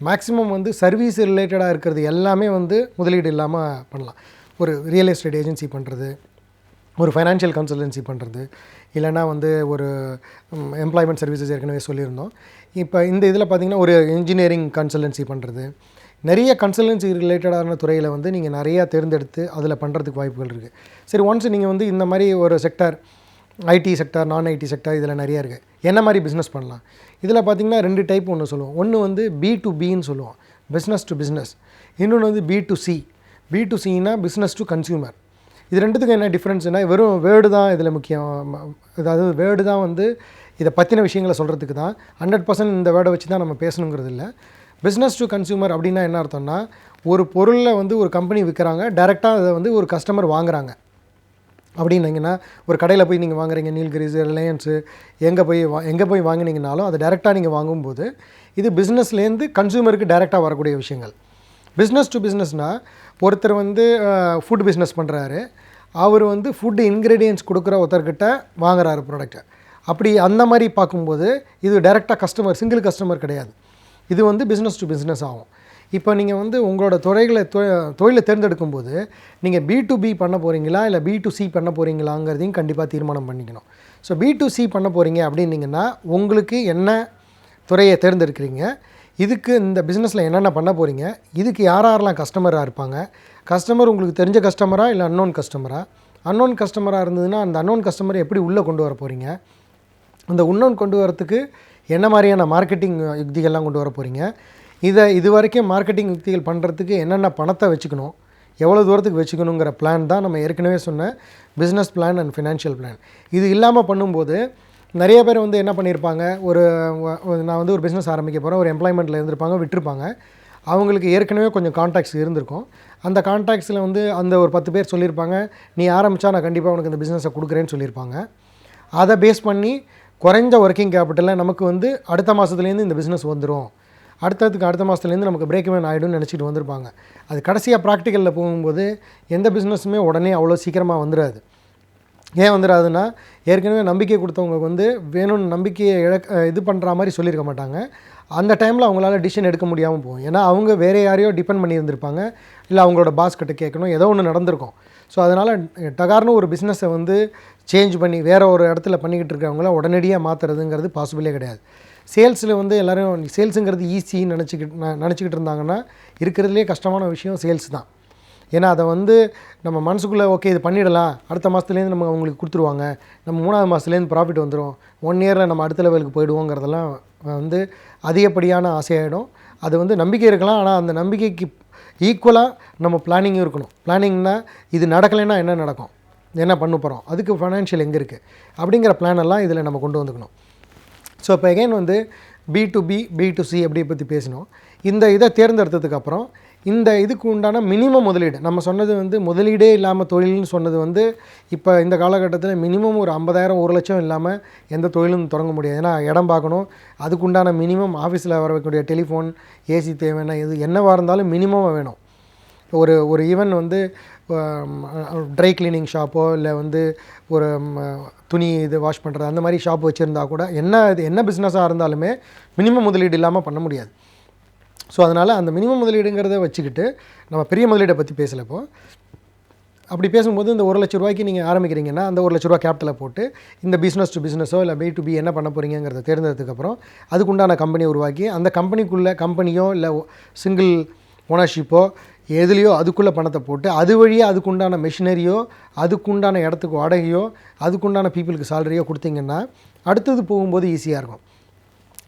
Speaker 7: மேக்ஸிமம் சர்வீஸ் ரிலேட்டடாக இருக்கிறது எல்லாமே முதலீடு இல்லாமல் பண்ணலாம். ஒரு ரியல் எஸ்டேட் ஏஜென்சி பண்ணுறது, ஒரு ஃபைனான்ஷியல் கன்சல்டன்சி பண்ணுறது, இல்லைனா ஒரு எம்ப்ளாய்மெண்ட் சர்வீசஸ் ஏற்கனவே சொல்லியிருந்தோம். இப்போ இந்த இதில் பார்த்திங்கன்னா ஒரு இன்ஜினியரிங் கன்சல்டன்சி பண்ணுறது, நிறைய கன்சல்டன்சி ரிலேட்டடான துறையில் நீங்கள் நிறையா தேர்ந்தெடுத்து அதில் பண்ணுறதுக்கு வாய்ப்புகள் இருக்குது. சரி, ஒன்ஸ் நீங்கள் இந்த மாதிரி ஒரு செக்டார், ஐடி செக்டார், நான் ஐடி செக்டார், இதில் நிறையா இருக்குது. என்ன மாதிரி பிஸ்னஸ் பண்ணலாம்? இதில் பார்த்திங்கன்னா 2 டைப் ஒன்று சொல்லுவோம். ஒன்று B2Bன்னு சொல்லுவோம், பிஸ்னஸ் டு பிஸ்னஸ். இன்னொன்று B2C. B2Cனா பிஸ்னஸ் டு கன்சியூமர். இது ரெண்டுத்துக்கும் என்ன டிஃப்ரென்ஸ்னா, வெறும் வேர்டு தான் இதில் முக்கியம். அதாவது வேர்டு தான் இதை பற்றின விஷயங்களை சொல்கிறதுக்கு தான். 100% இந்த வேர்டை வச்சு தான் நம்ம பேசணுங்கிறது இல்லை. பிஸ்னஸ் டு கன்சியூமர் அப்படின்னா என்ன அர்த்தம்னா, ஒரு பொருளை ஒரு கம்பெனி விற்கிறாங்க, டைரெக்டாக அதை ஒரு கஸ்டமர் வாங்குகிறாங்க. அப்படின்னீங்கன்னா ஒரு கடையில் போய் நீங்கள் வாங்குறீங்க, நீல்கிரிஸ், ரிலையன்ஸு, எங்கே போய் வாங்கினீங்கனாலும் அதை டைரெக்டாக நீங்கள் வாங்கும்போது இது பிஸ்னஸ்லேருந்து கன்சியூமருக்கு டைரெக்டாக வரக்கூடிய விஷயங்கள். பிஸ்னஸ் டு பிஸ்னஸ்னால் ஒருத்தர் ஃபுட் பிஸ்னஸ் பண்ணுறாரு, அவர் ஃபுட் இன்க்ரீடியன்ட்ஸ் கொடுக்குற ஒருத்தர்கிட்ட வாங்குறாரு ப்ராடக்ட்டை. அப்படி அந்த மாதிரி பார்க்கும்போது இது டைரெக்டாக கஸ்டமர், சிங்கிள் கஸ்டமர் கிடையாது. இது பிஸ்னஸ் டு பிஸ்னஸ் ஆகும். இப்போ நீங்கள் உங்களோட தொழிலை தேர்ந்தெடுக்கும்போது நீங்கள் B2B பண்ண போகிறீங்களா இல்லை B2C பண்ண போகிறீங்களாங்கிறதையும் கண்டிப்பாக தீர்மானம் பண்ணிக்கணும். ஸோ B2C பண்ண போகிறீங்க அப்படின்னீங்கன்னா உங்களுக்கு என்ன துறையை தேர்ந்தெடுக்கிறீங்க, இதுக்கு இந்த பிஸ்னஸில் என்னென்ன பண்ண போகிறீங்க, இதுக்கு யாரெல்லாம் கஸ்டமராக இருப்பாங்க, கஸ்டமர் உங்களுக்கு தெரிஞ்ச கஸ்டமரா இல்லை அன்னோன் கஸ்டமரா, அன்னோன் கஸ்டமராக இருந்ததுன்னா அந்த அன்னோன் கஸ்டமரை எப்படி உள்ளே கொண்டு வர போகிறீங்க, அந்த உன்னோன் கொண்டு வரத்துக்கு என்ன மாதிரியான மார்க்கெட்டிங் யுக்திகள்லாம் கொண்டு வர போகிறீங்க, இது வரைக்கும் மார்க்கெட்டிங் யுக்திகள் பண்ணுறதுக்கு என்னென்ன பணத்தை வச்சுக்கணும், எவ்வளோ தூரத்துக்கு வச்சுக்கணுங்கிற பிளான் தான் நம்ம ஏற்கனவே சொன்ன business plan and financial plan. இது இல்லாமல் பண்ணும்போது நிறைய பேர் என்ன பண்ணியிருப்பாங்க, நான் ஒரு பிஸ்னஸ் ஆரம்பிக்க போகிறேன், ஒரு எம்ப்ளாய்மெண்ட்டில் இருந்திருப்பாங்க, விட்டுருப்பாங்க. அவங்களுக்கு ஏற்கனவே கொஞ்சம் கான்டாக்ட்ஸ் இருந்திருக்கும். அந்த கான்டாக்ட்ஸில் அந்த ஒரு 10 பேர் சொல்லியிருப்பாங்க, நீ ஆரம்பித்தா நான் கண்டிப்பாக உனக்கு இந்த பிஸ்னஸை கொடுக்குறேன்னு சொல்லியிருப்பாங்க. அதை பேஸ் பண்ணி குறைஞ்ச ஒர்க்கிங் கேபிட்டலில் நமக்கு அடுத்த மாதத்துலேருந்து இந்த பிஸ்னஸ் வந்துடும், அடுத்த மாதத்துலேருந்து நமக்கு பிரேக் இவன் ஆகிடும்னு நினச்சிட்டு வந்திருப்பாங்க. அது கடைசியாக ப்ராக்டிக்கலில் போகும்போது எந்த பிஸ்னஸுமே உடனே அவ்வளோ சீக்கிரமாக வந்துடாது. ஏன் வந்துடாதுன்னா, ஏற்கனவே நம்பிக்கை கொடுத்தவங்க வேணும்னு நம்பிக்கையை இது பண்ணுற மாதிரி சொல்லியிருக்க மாட்டாங்க. அந்த டைமில் அவங்களால டிசிஷன் எடுக்க முடியாமல் போகும். ஏன்னா அவங்க வேறு யாரையோ டிபெண்ட் பண்ணியிருந்திருப்பாங்க, இல்லை அவங்களோட பாஸ் கிட்ட கேட்கணும், ஏதோ ஒன்று நடந்திருக்கும். ஸோ அதனால் டகார்னு ஒரு பிஸ்னஸை சேஞ்ச் பண்ணி வேறு ஒரு இடத்துல பண்ணிக்கிட்டு இருக்கிறவங்கள உடனடியாக மாற்றுறதுங்கிறது பாசிபிளே கிடையாது. சேல்ஸில் எல்லோரும் சேல்ஸுங்கிறது ஈஸின்னு நினச்சிக்கிட்டு இருந்தாங்கன்னா இருக்கிறதுலே கஷ்டமான விஷயம் சேல்ஸ் தான். ஏன்னா அதை வந்து நம்ம மனசுக்குள்ளே ஓகே இது பண்ணிடலாம், அடுத்த மாதத்துலேருந்து நம்ம அவங்களுக்கு கொடுத்துருவாங்க, நம்ம 3ஆவது மாதத்துலேருந்து ப்ராஃபிட் வந்துடும், 1 இயரில் நம்ம அடுத்த லெவலுக்கு போயிடுவோங்கிறதெல்லாம் வந்து அதிகப்படியான ஆசையாகிடும். அது வந்து நம்பிக்கை இருக்கலாம், ஆனால் அந்த நம்பிக்கைக்கு ஈக்குவலாக நம்ம பிளானிங்கும் இருக்கணும். பிளானிங்னா இது நடக்கலைன்னா என்ன நடக்கும், என்ன பண்ண போகிறோம், அதுக்கு ஃபைனான்ஷியல் எங்கே இருக்குது அப்படிங்கிற பிளான் எல்லாம் இதில் நம்ம கொண்டு வந்துக்கணும். ஸோ இப்போ எகைன் வந்து B2B B2C அப்படி பற்றி பேசினோம். இந்த இதை தேர்ந்தெடுத்ததுக்கப்புறம் இந்த இதுக்கு உண்டான மினிமம் முதலீடு, நம்ம சொன்னது வந்து முதலீடே இல்லாமல் தொழில்னு சொன்னது வந்து இப்போ இந்த காலகட்டத்தில் மினிமம் ஒரு 50,000 1 லட்சம் இல்லாமல் எந்த தொழிலும் தொடங்க முடியாது. ஏன்னா இடம் பார்க்கணும், அதுக்குண்டான மினிமம் ஆஃபீஸில் வரக்கூடிய டெலிஃபோன், ஏசி தேவைன்னா இது என்னவாக இருந்தாலும் மினிமம் வேணும். ஒரு ஈவன் வந்து ட்ரை கிளீனிங் ஷாப்போ இல்லை வந்து ஒரு துணி இது வாஷ் பண்ணுறது அந்த மாதிரி ஷாப் வச்சுருந்தா கூட என்ன பிஸ்னஸாக இருந்தாலுமே மினிமம் முதலீடு இல்லாமல் பண்ண முடியாது. ஸோ அதனால் அந்த மினிமம் முதலீடுங்கிறத வச்சுக்கிட்டு நம்ம பெரிய முதலீடை பற்றி பேசலப்போ. அப்படி பேசும்போது இந்த 1 லட்ச ரூபாய்க்கு நீங்கள் ஆரம்பிக்கிறீங்கன்னா அந்த 1 லட்ச ரூபா கேபிட்டலை போட்டு இந்த பிஸ்னஸ் டு பிஸ்னஸோ இல்லை B2B என்ன பண்ண போகிறீங்கிறத தேர்ந்தெடுத்ததுக்கப்புறம் அதுக்குண்டான கம்பெனியை உருவாக்கி அந்த கம்பெனிக்குள்ளே கம்பெனியோ இல்லை சிங்கிள் ஓனர்ஷிப்போ எதுலேயோ அதுக்குள்ளே பணத்தை போட்டு அது வழியாக அதுக்குண்டான மெஷினரியோ அதுக்குண்டான இடத்துக்கு வாடகையோ அதுக்குண்டான பீப்புளுக்கு சேலரியோ கொடுத்தீங்கன்னா அடுத்தது போகும்போது ஈஸியாக இருக்கும்.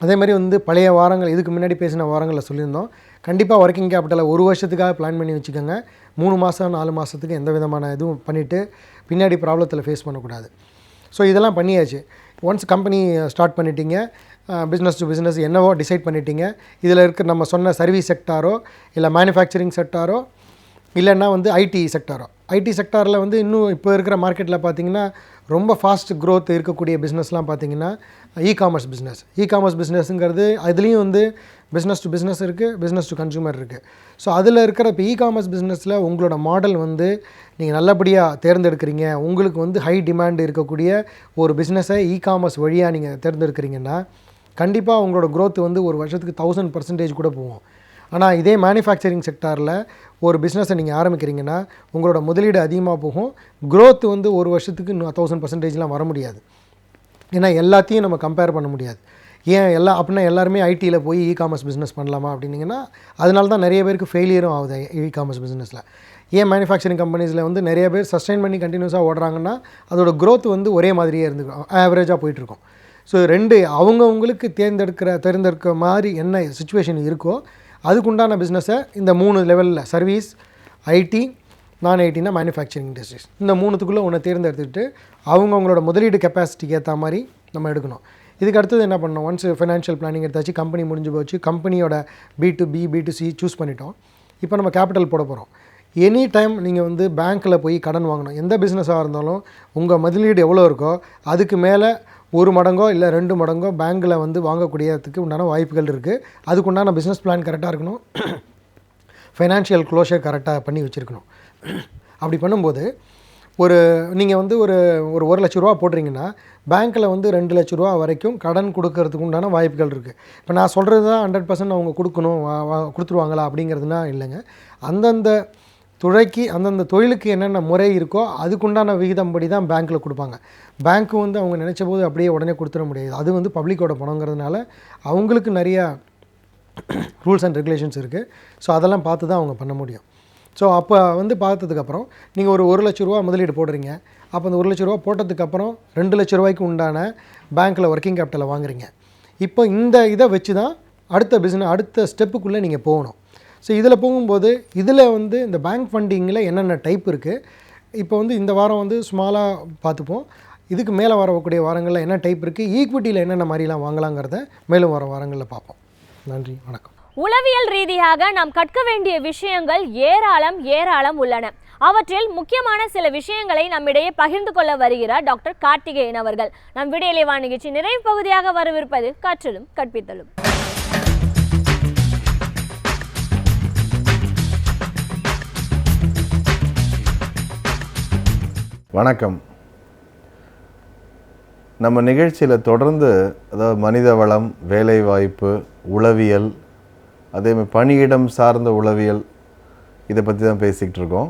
Speaker 7: அதே மாதிரி வந்து பழைய வாரங்கள் இதுக்கு முன்னாடி பேசின வாரங்களில் சொல்லியிருந்தோம், கண்டிப்பாக ஒர்க்கிங் கேபிட்டலை 1 வருஷத்துக்காக பிளான் பண்ணி வச்சுக்கோங்க. 3 மாதம் 4 மாதத்துக்கு எந்த விதமான இதுவும் பண்ணிவிட்டு பின்னாடி ப்ராப்ளத்தில் ஃபேஸ் பண்ணக்கூடாது. ஸோ இதெல்லாம் பண்ணியாச்சு. ஒன்ஸ் கம்பெனி ஸ்டார்ட் பண்ணிட்டீங்க, பிஸ்னஸ் டு பிஸ்னஸ் என்னவோ டிசைட் பண்ணிட்டீங்க, இதில் இருக்க நம்ம சொன்ன சர்வீஸ் செக்டாரோ இல்லை மேனுஃபேக்சரிங் செக்டாரோ இல்லைன்னா வந்து ஐடி செக்டாரோ. ஐடி செக்டாரில் வந்து இன்னும் இப்போ இருக்கிற மார்க்கெட்டில் பார்த்திங்கன்னா ரொம்ப ஃபாஸ்ட் க்ரோத் இருக்கக்கூடிய பிஸ்னஸ்லாம் பார்த்திங்கன்னா இ-காமர்ஸ் பிஸ்னஸ். இ-காமர்ஸ் பிஸ்னஸ்ங்கிறது அதுலேயும் வந்து பிஸ்னஸ் டு பிஸ்னஸ் இருக்குது, பிஸ்னஸ் டு கன்சூமர் இருக்குது. ஸோ அதில் இருக்கிற இப்போ இ-காமர்ஸ் பிஸ்னஸில் உங்களோட மாடல் வந்து நீங்கள் நல்லபடியாக தேர்ந்தெடுக்கிறீங்க, உங்களுக்கு வந்து ஹை டிமாண்ட் இருக்கக்கூடிய ஒரு பிஸ்னஸை இ-காமர்ஸ் வழியாக நீங்கள் தேர்ந்தெடுக்கிறீங்கன்னா கண்டிப்பாக உங்களோட க்ரோத் வந்து ஒரு வருஷத்துக்கு 1000% கூட போகும். ஆனால் இதே மேனுஃபேக்சரிங் செக்டாரில் ஒரு பிஸ்னஸை நீங்கள் ஆரம்பிக்கிறீங்கன்னா உங்களோட முதலீடு அதிகமாக போகும், க்ரோத் வந்து ஒரு வருஷத்துக்கு 1000%லாம் வர முடியாது. ஏன்னா எல்லாத்தையும் நம்ம கம்பேர் பண்ண முடியாது. ஏன் அப்படின்னா எல்லாருமே ஐடியில் போய் இ-காமர்ஸ் பிஸ்னஸ் பண்ணலாமா அப்படின்னிங்கன்னா அதனால தான் நிறைய பேருக்கு ஃபெயிலியரும் ஆகுது இ-காமர்ஸ் பிஸ்னஸில். ஏன் மேனுஃபேக்சரிங் கம்பெனிஸில் வந்து நிறைய பேர் சஸ்டைன் பண்ணி கண்டினியூஸாக ஓடுறாங்கன்னா அதோட க்ரோத் வந்து ஒரே மாதிரியே இருந்துக்கும், ஆவரேஜாக போயிட்டுருக்கும். ஸோ அவங்கவுங்களுக்கு தேர்ந்தெடுக்க மாதிரி என்ன சுச்சுவேஷன் இருக்கோ அதுக்குண்டான பிஸ்னஸை இந்த 3 லெவலில் சர்வீஸ், ஐடி, நான் ஐடினா மேனுஃபேக்சரிங் இண்டஸ்ட்ரீஸ், இந்த 3த்துக்குள்ளே ஒன்று தேர்ந்தெடுத்துக்கிட்டு அவங்களோட முதலீடு கெப்பாசிட்டிக்கு ஏற்ற மாதிரி நம்ம எடுக்கணும். இதுக்கு அடுத்தது என்ன பண்ணணும், ஒன்ஸ் ஃபைனான்ஷியல் பிளானிங் எடுத்தாச்சு, கம்பெனி முடிஞ்சு போச்சு, கம்பெனியோட B2B B2C சூஸ் பண்ணிட்டோம். இப்போ நம்ம கேபிட்டல் போட போகிறோம். எனி டைம் நீங்கள் வந்து பேங்க்கில் போய் கடன் வாங்கணும். எந்த பிஸ்னஸாக இருந்தாலும் உங்கள் முதலீடு எவ்வளோ இருக்கோ அதுக்கு மேலே 1 மடங்கோ இல்லை 2 மடங்கோ பேங்க்கில் வந்து வாங்கக்கூடியதுக்கு உண்டான வாய்ப்புகள் இருக்குது. அதுக்குண்டான பிஸ்னஸ் பிளான் கரெக்டாக இருக்கணும், ஃபைனான்ஷியல் க்ளோஷர் கரெக்டாக பண்ணி வச்சுருக்கணும். அப்படி பண்ணும்போது நீங்கள் வந்து ஒரு 1 லட்ச ரூபா போடுறீங்கன்னா பேங்க்கில் வந்து 2 லட்ச ரூபா வரைக்கும் கடன் கொடுக்கறதுக்கு உண்டான வாய்ப்புகள் இருக்குது. இப்போ நான் சொல்கிறது தான் 100% அவங்க கொடுத்துருவாங்களா அப்படிங்கிறதுனா இல்லைங்க. அந்தந்த துறைக்கு அந்தந்த தொழிலுக்கு என்னென்ன முறை இருக்கோ அதுக்குண்டான விகிதம் படி தான் பேங்க்கில் கொடுப்பாங்க. பேங்க்கு வந்து அவங்க நினச்ச போது அப்படியே உடனே கொடுத்துட முடியாது. அது வந்து பப்ளிக்கோட பணங்கிறதுனால அவங்களுக்கு நிறையா ரூல்ஸ் அண்ட் ரெகுலேஷன்ஸ் இருக்குது. ஸோ அதெல்லாம் பார்த்து தான் அவங்க பண்ண முடியும். ஸோ அப்போ வந்து பார்த்ததுக்கப்புறம் நீங்கள் ஒரு 1 லட்ச ரூபா முதலீடு போடுறீங்க. அப்போ அந்த 1 லட்ச ரூபா போட்டதுக்கப்புறம் 2 லட்ச ரூபாய்க்கு உண்டான பேங்க்கில் ஒர்க்கிங் கேபிட்டலை வாங்குறீங்க. இப்போ இந்த இதை வச்சு தான் அடுத்த ஸ்டெப்புக்குள்ளே நீங்கள் போகணும். ஸோ இதில் போகும்போது இதில் வந்து இந்த பேங்க் ஃபண்டிங்கில் என்னென்ன டைப் இருக்குது, இப்போ வந்து இந்த வாரம் வந்து ஸ்மாலாக பார்த்துப்போம். இதுக்கு மேலே வரக்கூடிய வாரங்களில் என்ன டைப் இருக்குது, ஈக்விட்டியில் என்னென்ன மாதிரிலாம் வாங்கலாங்கிறத மேலும் வர வாரங்களில் பார்ப்போம். நன்றி, வணக்கம்.
Speaker 1: உளவியல் ரீதியாக நாம் கற்க வேண்டிய விஷயங்கள் ஏராளம் உள்ளன. அவற்றில் முக்கியமான சில விஷயங்களை நம்மிடையே பகிர்ந்து கொள்ள வருகிறார் டாக்டர் கார்த்திகேயன் அவர்கள். நம் விடியலைவா நிகழ்ச்சி நிறைவு பகுதியாக வரவிருப்பது கற்றலும் கற்பித்தலும்.
Speaker 8: வணக்கம். நம்ம நிகழ்ச்சியில் தொடர்ந்து அதாவது மனித வளம், வேலைவாய்ப்பு, உளவியல், அதேமாதிரி பணியிடம் சார்ந்த உளவியல், இதை பற்றி தான் பேசிக்கிட்டு இருக்கோம்.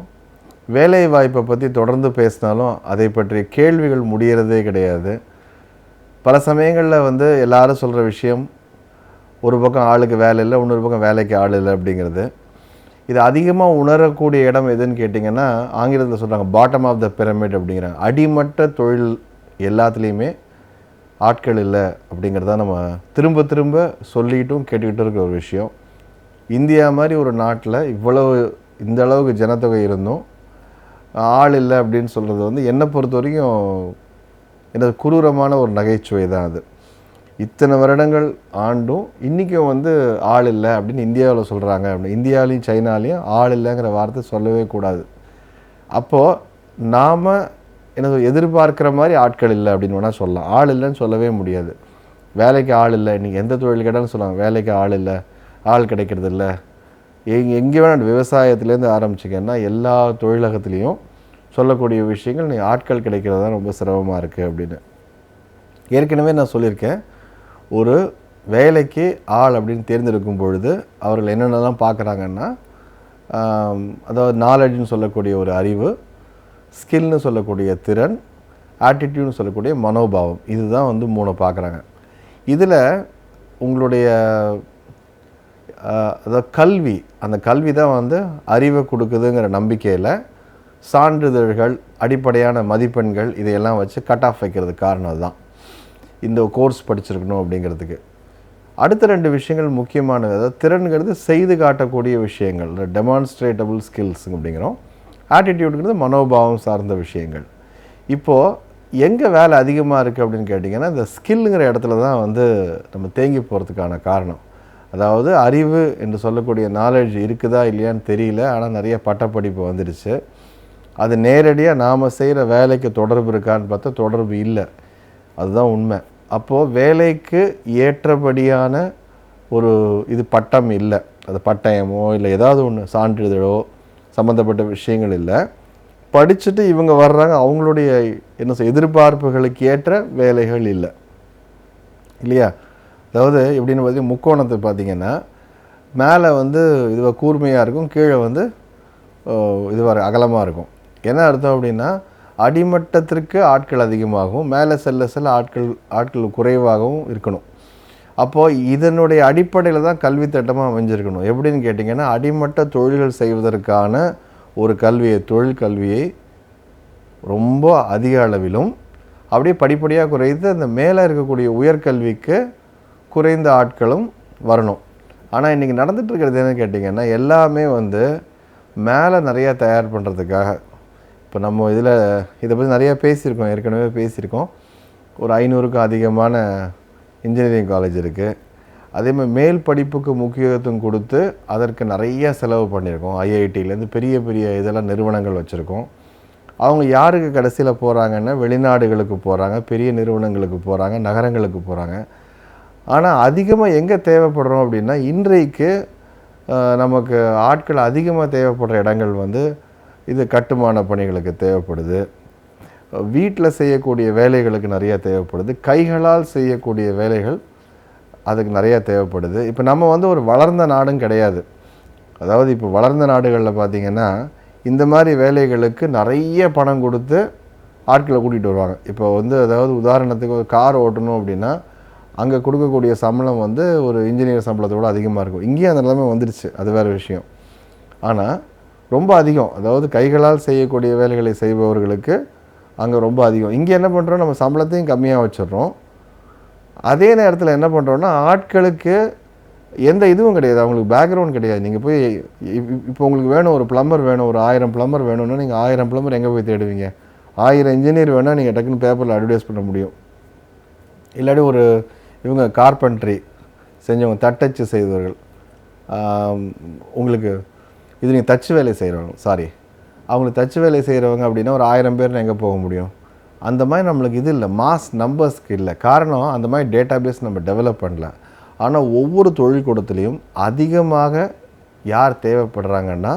Speaker 8: வேலைவாய்ப்பை பற்றி தொடர்ந்து பேசினாலும் அதை பற்றிய கேள்விகள் முடிகிறதே கிடையாது. பல சமயங்களில் வந்து எல்லாரும் சொல்கிற விஷயம், ஒரு பக்கம் ஆளுக்கு வேலை இல்லை, இன்னொரு பக்கம் வேலைக்கு ஆள் இல்லை அப்படிங்கிறது. இது அதிகமாக உணரக்கூடிய இடம் எதுன்னு கேட்டிங்கன்னா ஆங்கிலத்தில் சொல்கிறாங்க பாட்டம் ஆஃப் த பிரமிட் அப்படிங்கிறாங்க. அடிமட்ட தொழில் எல்லாத்துலேயுமே ஆட்கள் இல்லை அப்படிங்கிறத நம்ம திரும்ப திரும்ப சொல்லிக்கிட்டும் கேட்டுக்கிட்டும் இருக்கிற ஒரு விஷயம். இந்தியா மாதிரி ஒரு நாட்டில் இந்த அளவுக்கு ஜனத்தொகை இருந்தும் ஆள் இல்லை அப்படின்னு சொல்கிறது வந்து என்னை பொறுத்த வரைக்கும் எனது குரூரமான ஒரு நகைச்சுவை தான் அது. இத்தனை வருடங்கள் ஆண்டும் இன்றைக்கும் வந்து ஆள் இல்லை அப்படின்னு இந்தியாவில் சொல்கிறாங்க. அப்படின்னு இந்தியாவிலையும் சைனாலையும் ஆள் இல்லைங்கிற வார்த்தை சொல்லவே கூடாது. அப்போது நாம் எதிர்பார்க்குற மாதிரி ஆட்கள் இல்லை அப்படின்னு வேணால் சொல்லலாம். ஆள் இல்லைன்னு சொல்லவே முடியாது. வேலைக்கு ஆள் இல்லை, இன்றைக்கி எந்த தொழில் கேட்டாலும் சொல்லுவாங்க வேலைக்கு ஆள் இல்லை, ஆள் கிடைக்கிறது இல்லை. எங்கே வேணால் விவசாயத்துலேருந்து ஆரம்பிச்சிங்கன்னா எல்லா தொழிலகத்துலேயும் சொல்லக்கூடிய விஷயங்கள் நீ ஆட்கள் கிடைக்கிறது தான் ரொம்ப சிரமமாக இருக்குது அப்படின்னு. ஏற்கனவே நான் சொல்லியிருக்கேன், ஒரு வேலைக்கு ஆள் அப்படின்னு தேர்ந்தெடுக்கும் பொழுது அவர்கள் என்னென்னலாம் பார்க்குறாங்கன்னா, அதாவது நாலேஜ்னு சொல்லக்கூடிய ஒரு அறிவு, ஸ்கில்னு சொல்லக்கூடிய திறன், ஆட்டிடியூட்னு சொல்லக்கூடிய மனோபாவம், இதுதான் வந்து 3 பார்க்குறாங்க. இதில் உங்களுடைய அதாவது கல்வி, அந்த கல்வி தான் வந்து அறிவை கொடுக்குதுங்கிற நம்பிக்கையில் சான்றிதழ்கள், அடிப்படையான மதிப்பெண்கள் இதையெல்லாம் வச்சு கட் ஆஃப் வைக்கிறது காரணம் அதுதான். இந்த கோர்ஸ் படிச்சிருக்கணும் அப்படிங்கிறதுக்கு. அடுத்த 2 விஷயங்கள் முக்கியமானது. அதாவது திறன்கிறது செய்து காட்டக்கூடிய விஷயங்கள், டெமான்ஸ்ட்ரேட்டபிள் ஸ்கில்ஸ் அப்படிங்கிறோம். ஆட்டிடியூடுங்கிறது மனோபாவம் சார்ந்த விஷயங்கள். இப்போது எங்கே வேலை அதிகமாக இருக்குது அப்படின்னு கேட்டிங்கன்னா, இந்த ஸ்கில்லுங்கிற இடத்துல தான் வந்து நம்ம தேங்கி போகிறதுக்கான காரணம். அதாவது அறிவு என்று சொல்லக்கூடிய நாலேஜ் இருக்குதா இல்லையான்னு தெரியல, ஆனால் நிறைய பட்டப்படிப்பு வந்துடுச்சு. அது நேரடியாக நாம் செய்கிற வேலைக்கு தொடர்பு இருக்கான்னு பார்த்தா தொடர்பு இல்லை, அதுதான் உண்மை. அப்போது வேலைக்கு ஏற்றபடியான ஒரு பட்டம் இல்லை, அது பட்டயமோ இல்லை ஏதாவது ஒன்று சான்றிதழோ சம்மந்தப்பட்ட விஷயங்கள் இல்லை. படிச்சுட்டு இவங்க வர்றாங்க, அவங்களுடைய எதிர்பார்ப்புகளுக்கு ஏற்ற வேலைகள் இல்லை இல்லையா. அதாவது எப்படின்னு பார்த்தீங்கன்னா, முக்கோணத்தை பார்த்திங்கன்னா மேலே வந்து இதுவாக கூர்மையாக இருக்கும், கீழே வந்து இதுவாக அகலமாக இருக்கும். என்ன அர்த்தம் அப்படின்னா, அடிமட்டத்திற்கு ஆட்கள் அதிகமாகவும் மேலே செல்ல ஆட்கள் குறைவாகவும் இருக்கணும். அப்போது இதனுடைய அடிப்படையில் தான் கல்வி திட்டமாக அமைஞ்சிருக்கணும். எப்படின்னு கேட்டிங்கன்னா, அடிமட்ட தொழில்கள் செய்வதற்கான ஒரு கல்வியை, தொழில் கல்வியை ரொம்ப அதிக அளவிலும் அப்படியே படிப்படியாக குறைத்து அந்த மேலே இருக்கக்கூடிய உயர்கல்விக்கு குறைந்த ஆட்களும் வரணும். ஆனால் இன்றைக்கி நடந்துகிட்ருக்கிறது என்னன்னு கேட்டிங்கன்னா, எல்லாமே வந்து மேலே நிறையா தயார் பண்ணுறதுக்காக. இப்போ நம்ம இதை பற்றி நிறையா பேசியிருக்கோம், ஏற்கனவே பேசியிருக்கோம். ஒரு 500க்கும் அதிகமான இன்ஜினியரிங் காலேஜ் இருக்குது. அதேமாதிரி மேல் படிப்புக்கு முக்கியத்துவம் கொடுத்து அதற்கு நிறைய செலவு பண்ணியிருக்கோம். ஐஐடியிலேருந்து பெரிய பெரிய இதெல்லாம் நிறுவனங்கள் வச்சுருக்கோம். அவங்க யாருக்கு கடைசியில் போகிறாங்கன்னா, வெளிநாடுகளுக்கு போகிறாங்க, பெரிய நிறுவனங்களுக்கு போகிறாங்க, நகரங்களுக்கு போகிறாங்க. ஆனால் அதிகமாக எங்கே தேவைப்படுறோம் அப்படின்னா, இன்றைக்கு நமக்கு ஆட்கள் அதிகமாக தேவைப்படுற இடங்கள் வந்து இது கட்டுமான பணிகளுக்கு தேவைப்படுது, வீட்டில் செய்யக்கூடிய வேலைகளுக்கு நிறையா தேவைப்படுது, கைகளால் செய்யக்கூடிய வேலைகள் அதுக்கு நிறையா தேவைப்படுது. இப்போ நம்ம வந்து ஒரு வளர்ந்த நாடும் கிடையாது. அதாவது இப்போ வளர்ந்த நாடுகளில் பார்த்திங்கன்னா இந்த மாதிரி வேலைகளுக்கு நிறைய பணம் கொடுத்து ஆட்களை கூட்டிகிட்டு வருவாங்க. இப்போ வந்து அதாவது உதாரணத்துக்கு ஒரு கார் ஓட்டணும் அப்படின்னா அங்கே கொடுக்கக்கூடிய சம்பளம் வந்து ஒரு இன்ஜினியர் சம்பளத்தோடு அதிகமாக இருக்கும். இங்கேயும் அந்த நிலைமை வந்துடுச்சு, அது வேறு விஷயம். ஆனால் ரொம்ப அதிகம், அதாவது கைகளால் செய்யக்கூடிய வேலைகளை செய்பவர்களுக்கு அங்கே ரொம்ப அதிகம். இங்கே என்ன பண்ணுறோம், நம்ம சம்பளத்தையும் கம்மியாக வச்சிடுறோம். அதே நேரத்தில் என்ன பண்ணுறோன்னா, ஆட்களுக்கு எந்த இதுவும் கிடையாது, அவங்களுக்கு பேக்ரவுண்ட் கிடையாது. நீங்கள் போய் இப்போ உங்களுக்கு வேணும், ஒரு ப்ளம்பர் வேணும், ஒரு 1000 ப்ளம்பர் வேணும்னா நீங்கள் 1000 ப்ளம்பர் எங்கே போய் தேடுவீங்க? 1000 இன்ஜினியர் வேணால் நீங்கள் டக்குன்னு பேப்பரில் அட்வர்டைஸ் பண்ண முடியும். இல்லாட்டி ஒரு இவங்க கார்பென்ட்ரி செஞ்சவங்க, தட்டச்சு செய்தவர்கள், உங்களுக்கு இது நீங்கள் தச்சு வேலை செய்கிறவங்க, அவங்களுக்கு தச்சு வேலை செய்கிறவங்க அப்படின்னா ஒரு 1000 பேர் எங்கே போக முடியும்? அந்த மாதிரி நம்மளுக்கு இது இல்லை, மாஸ் நம்பர்ஸ்க்கு இல்லை. காரணம், அந்த மாதிரி டேட்டா பேஸ் நம்ம டெவலப் பண்ணல. ஆனால் ஒவ்வொரு தொழில்கூடத்துலேயும் அதிகமாக யார் தேவைப்படுறாங்கன்னா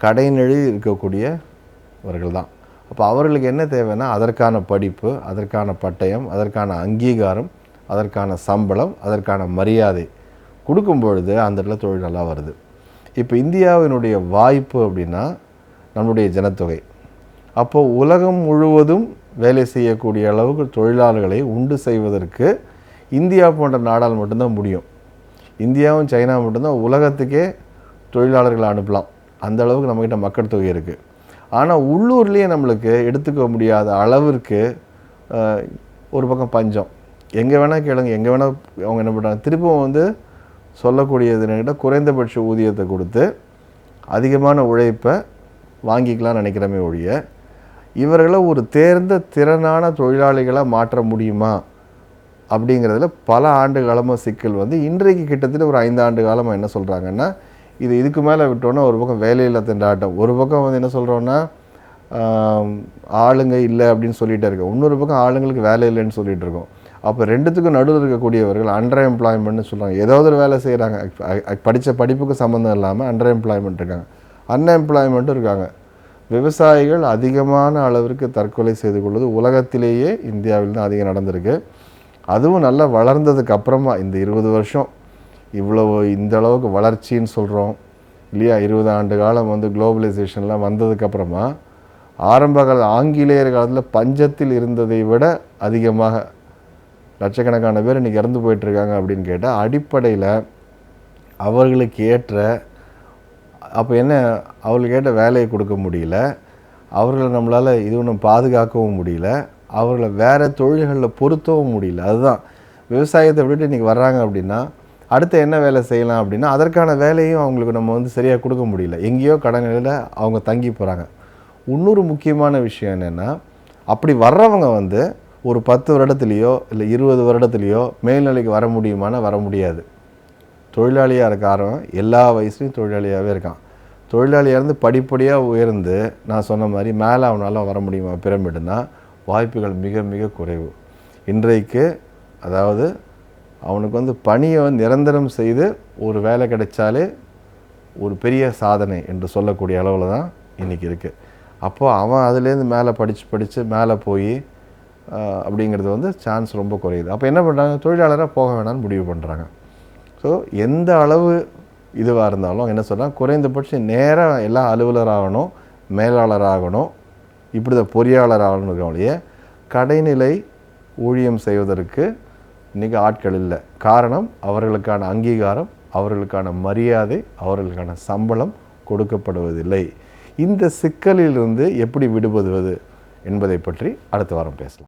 Speaker 8: கடைநிலை இருக்கக்கூடியவர்கள் தான். அப்போ அவர்களுக்கு என்ன தேவைன்னா, அதற்கான படிப்பு, அதற்கான பட்டயம், அதற்கான அங்கீகாரம், அதற்கான சம்பளம், அதற்கான மரியாதை கொடுக்கும் பொழுது அந்த இடத்துல தொழில் நல்லா வருது. இப்போ இந்தியாவினுடைய வாய்ப்பு அப்படின்னா நம்முடைய ஜனத்தொகை. அப்போது உலகம் முழுவதும் வேலை செய்யக்கூடிய அளவுக்கு தொழிலாளர்களை உண்டு செய்வதற்கு இந்தியா போன்ற நாடால் மட்டும்தான் முடியும். இந்தியாவும் சைனா மட்டும்தான் உலகத்துக்கே தொழிலாளர்களை அனுப்பலாம். அந்த அளவுக்கு நம்மக்கிட்ட மக்கள் தொகை இருக்குது. ஆனால் உள்ளூர்லேயே நம்மளுக்கு எடுத்துக்க முடியாத அளவிற்கு ஒரு பக்கம் பஞ்சம். எங்கே வேணால் கேளுங்க, எங்கே வேணால் அவங்க என்ன பண்ணுறாங்க, திருப்பவும் வந்து சொல்லக்கூடியதுன்னுக்கிட்ட குறைந்தபட்ச ஊதியத்தை கொடுத்து அதிகமான உழைப்பை வாங்கிக்கலாம்னு நினைக்கிறமே ஒழிய இவர்களை ஒரு தேர்ந்த திறனான தொழிலாளிகளாக மாற்ற முடியுமா அப்படிங்கிறதுல பல ஆண்டு காலமாக சிக்கல் வந்து இன்றைக்கு கிட்டத்தட்ட ஒரு 5 ஆண்டு காலமாக என்ன சொல்கிறாங்கன்னா, இதுக்கு மேலே விட்டோன்னா ஒரு பக்கம் வேலையில்லா திண்டாட்டம், ஒரு பக்கம் வந்து என்ன சொல்கிறோன்னா ஆளுங்க இல்லை அப்படின்னு சொல்லிகிட்டே இருக்கோம், இன்னொரு பக்கம் ஆளுங்களுக்கு வேலை இல்லைன்னு சொல்லிகிட்டு இருக்கோம். அப்போ ரெண்டுத்துக்கும் நடுவில் இருக்கக்கூடியவர்கள் அண்டர் எம்ப்ளாய்மெண்ட்னு சொல்கிறாங்க. ஏதாவது ஒரு வேலை செய்கிறாங்க, படித்த படிப்புக்கு சம்மந்தம் இல்லாமல் அண்டர் எம்ப்ளாய்மெண்ட் இருக்காங்க, அன்எம்ப்ளாய்மெண்ட்டும் இருக்காங்க. விவசாயிகள் அதிகமான அளவிற்கு தற்கொலை செய்து கொள்வது உலகத்திலேயே இந்தியாவில் தான் அதிகம் நடந்திருக்கு. அதுவும் நல்லா வளர்ந்ததுக்கு அப்புறமா இந்த 20 வருஷம் இவ்வளவு இந்த அளவுக்கு வளர்ச்சின்னு சொல்கிறோம் இல்லையா, 20 ஆண்டு காலம் வந்து குளோபலைசேஷன்லாம் வந்ததுக்கப்புறமா ஆரம்ப கால ஆங்கிலேயர் காலத்தில் பஞ்சத்தில் இருந்ததை விட அதிகமாக லட்சக்கணக்கான பேர் இன்றைக்கி இறந்து போயிட்டுருக்காங்க அப்படின்னு கேட்டால் அடிப்படையில் அவர்களுக்கு ஏற்ற அப்போ என்ன அவர்களுக்கு ஏற்ற வேலையை கொடுக்க முடியல, அவர்களை நம்மளால் இது ஒன்றும் பாதுகாக்கவும் முடியல, அவர்களை வேறு தொழில்களில் பொருத்தவும் முடியல. அதுதான் விவசாயத்தை விட்டுட்டு இன்றைக்கி வர்றாங்க அப்படின்னா அடுத்து என்ன வேலை செய்யலாம் அப்படின்னா அதற்கான வேலையும் அவங்களுக்கு நம்ம வந்து சரியாக கொடுக்க முடியல, எங்கேயோ கடனிலையில் அவங்க தங்கி போகிறாங்க. இன்னொரு முக்கியமான விஷயம் என்னென்னா, அப்படி வர்றவங்க வந்து ஒரு 10 வருடத்துலேயோ இல்லை 20 வருடத்துலேயோ மேல்நிலைக்கு வர முடியுமானா வர முடியாது. தொழிலாளியாக இருக்க ஆரம்பம் எல்லா வயசுலையும் தொழிலாளியாகவே இருக்கான். தொழிலாளியாக இருந்து படிப்படியாக உயர்ந்து நான் சொன்ன மாதிரி மேலே அவனால் வர முடியுமா பிரமிடுனா வாய்ப்புகள் மிக மிக குறைவு. இன்றைக்கு அதாவது அவனுக்கு வந்து பணியை நிரந்தரம் செய்து ஒரு வேலை கிடைச்சாலே ஒரு பெரிய சாதனை என்று சொல்லக்கூடிய அளவில் தான் இன்றைக்கி இருக்குது. அப்போது அவன் அதுலேருந்து மேலே படித்து மேலே போய் அப்படிங்கிறது வந்து சான்ஸ் ரொம்ப குறையுது. அப்போ என்ன பண்ணுறாங்க, தொழிலாளராக போக வேணாம்னு முடிவு பண்ணுறாங்க. ஸோ எந்த அளவு இதுவாக இருந்தாலும் என்ன சொல்கிறாங்க, குறைந்தபட்சம் நேராக எல்லாம் அலுவலராகணும், மேலாளராகணும், இப்படி தான் பொறியாளர் ஆகணும் இருக்கவங்களையே கடைநிலை ஊழியம் செய்வதற்கு இன்றைக்கி ஆட்கள் இல்லை. காரணம் அவர்களுக்கான அங்கீகாரம், அவர்களுக்கான மரியாதை, அவர்களுக்கான சம்பளம் கொடுக்கப்படுவதில்லை. இந்த சிக்கலிலிருந்து எப்படி விடுபடுவது என்பதை பற்றி அடுத்த வாரம் பேசலாம்.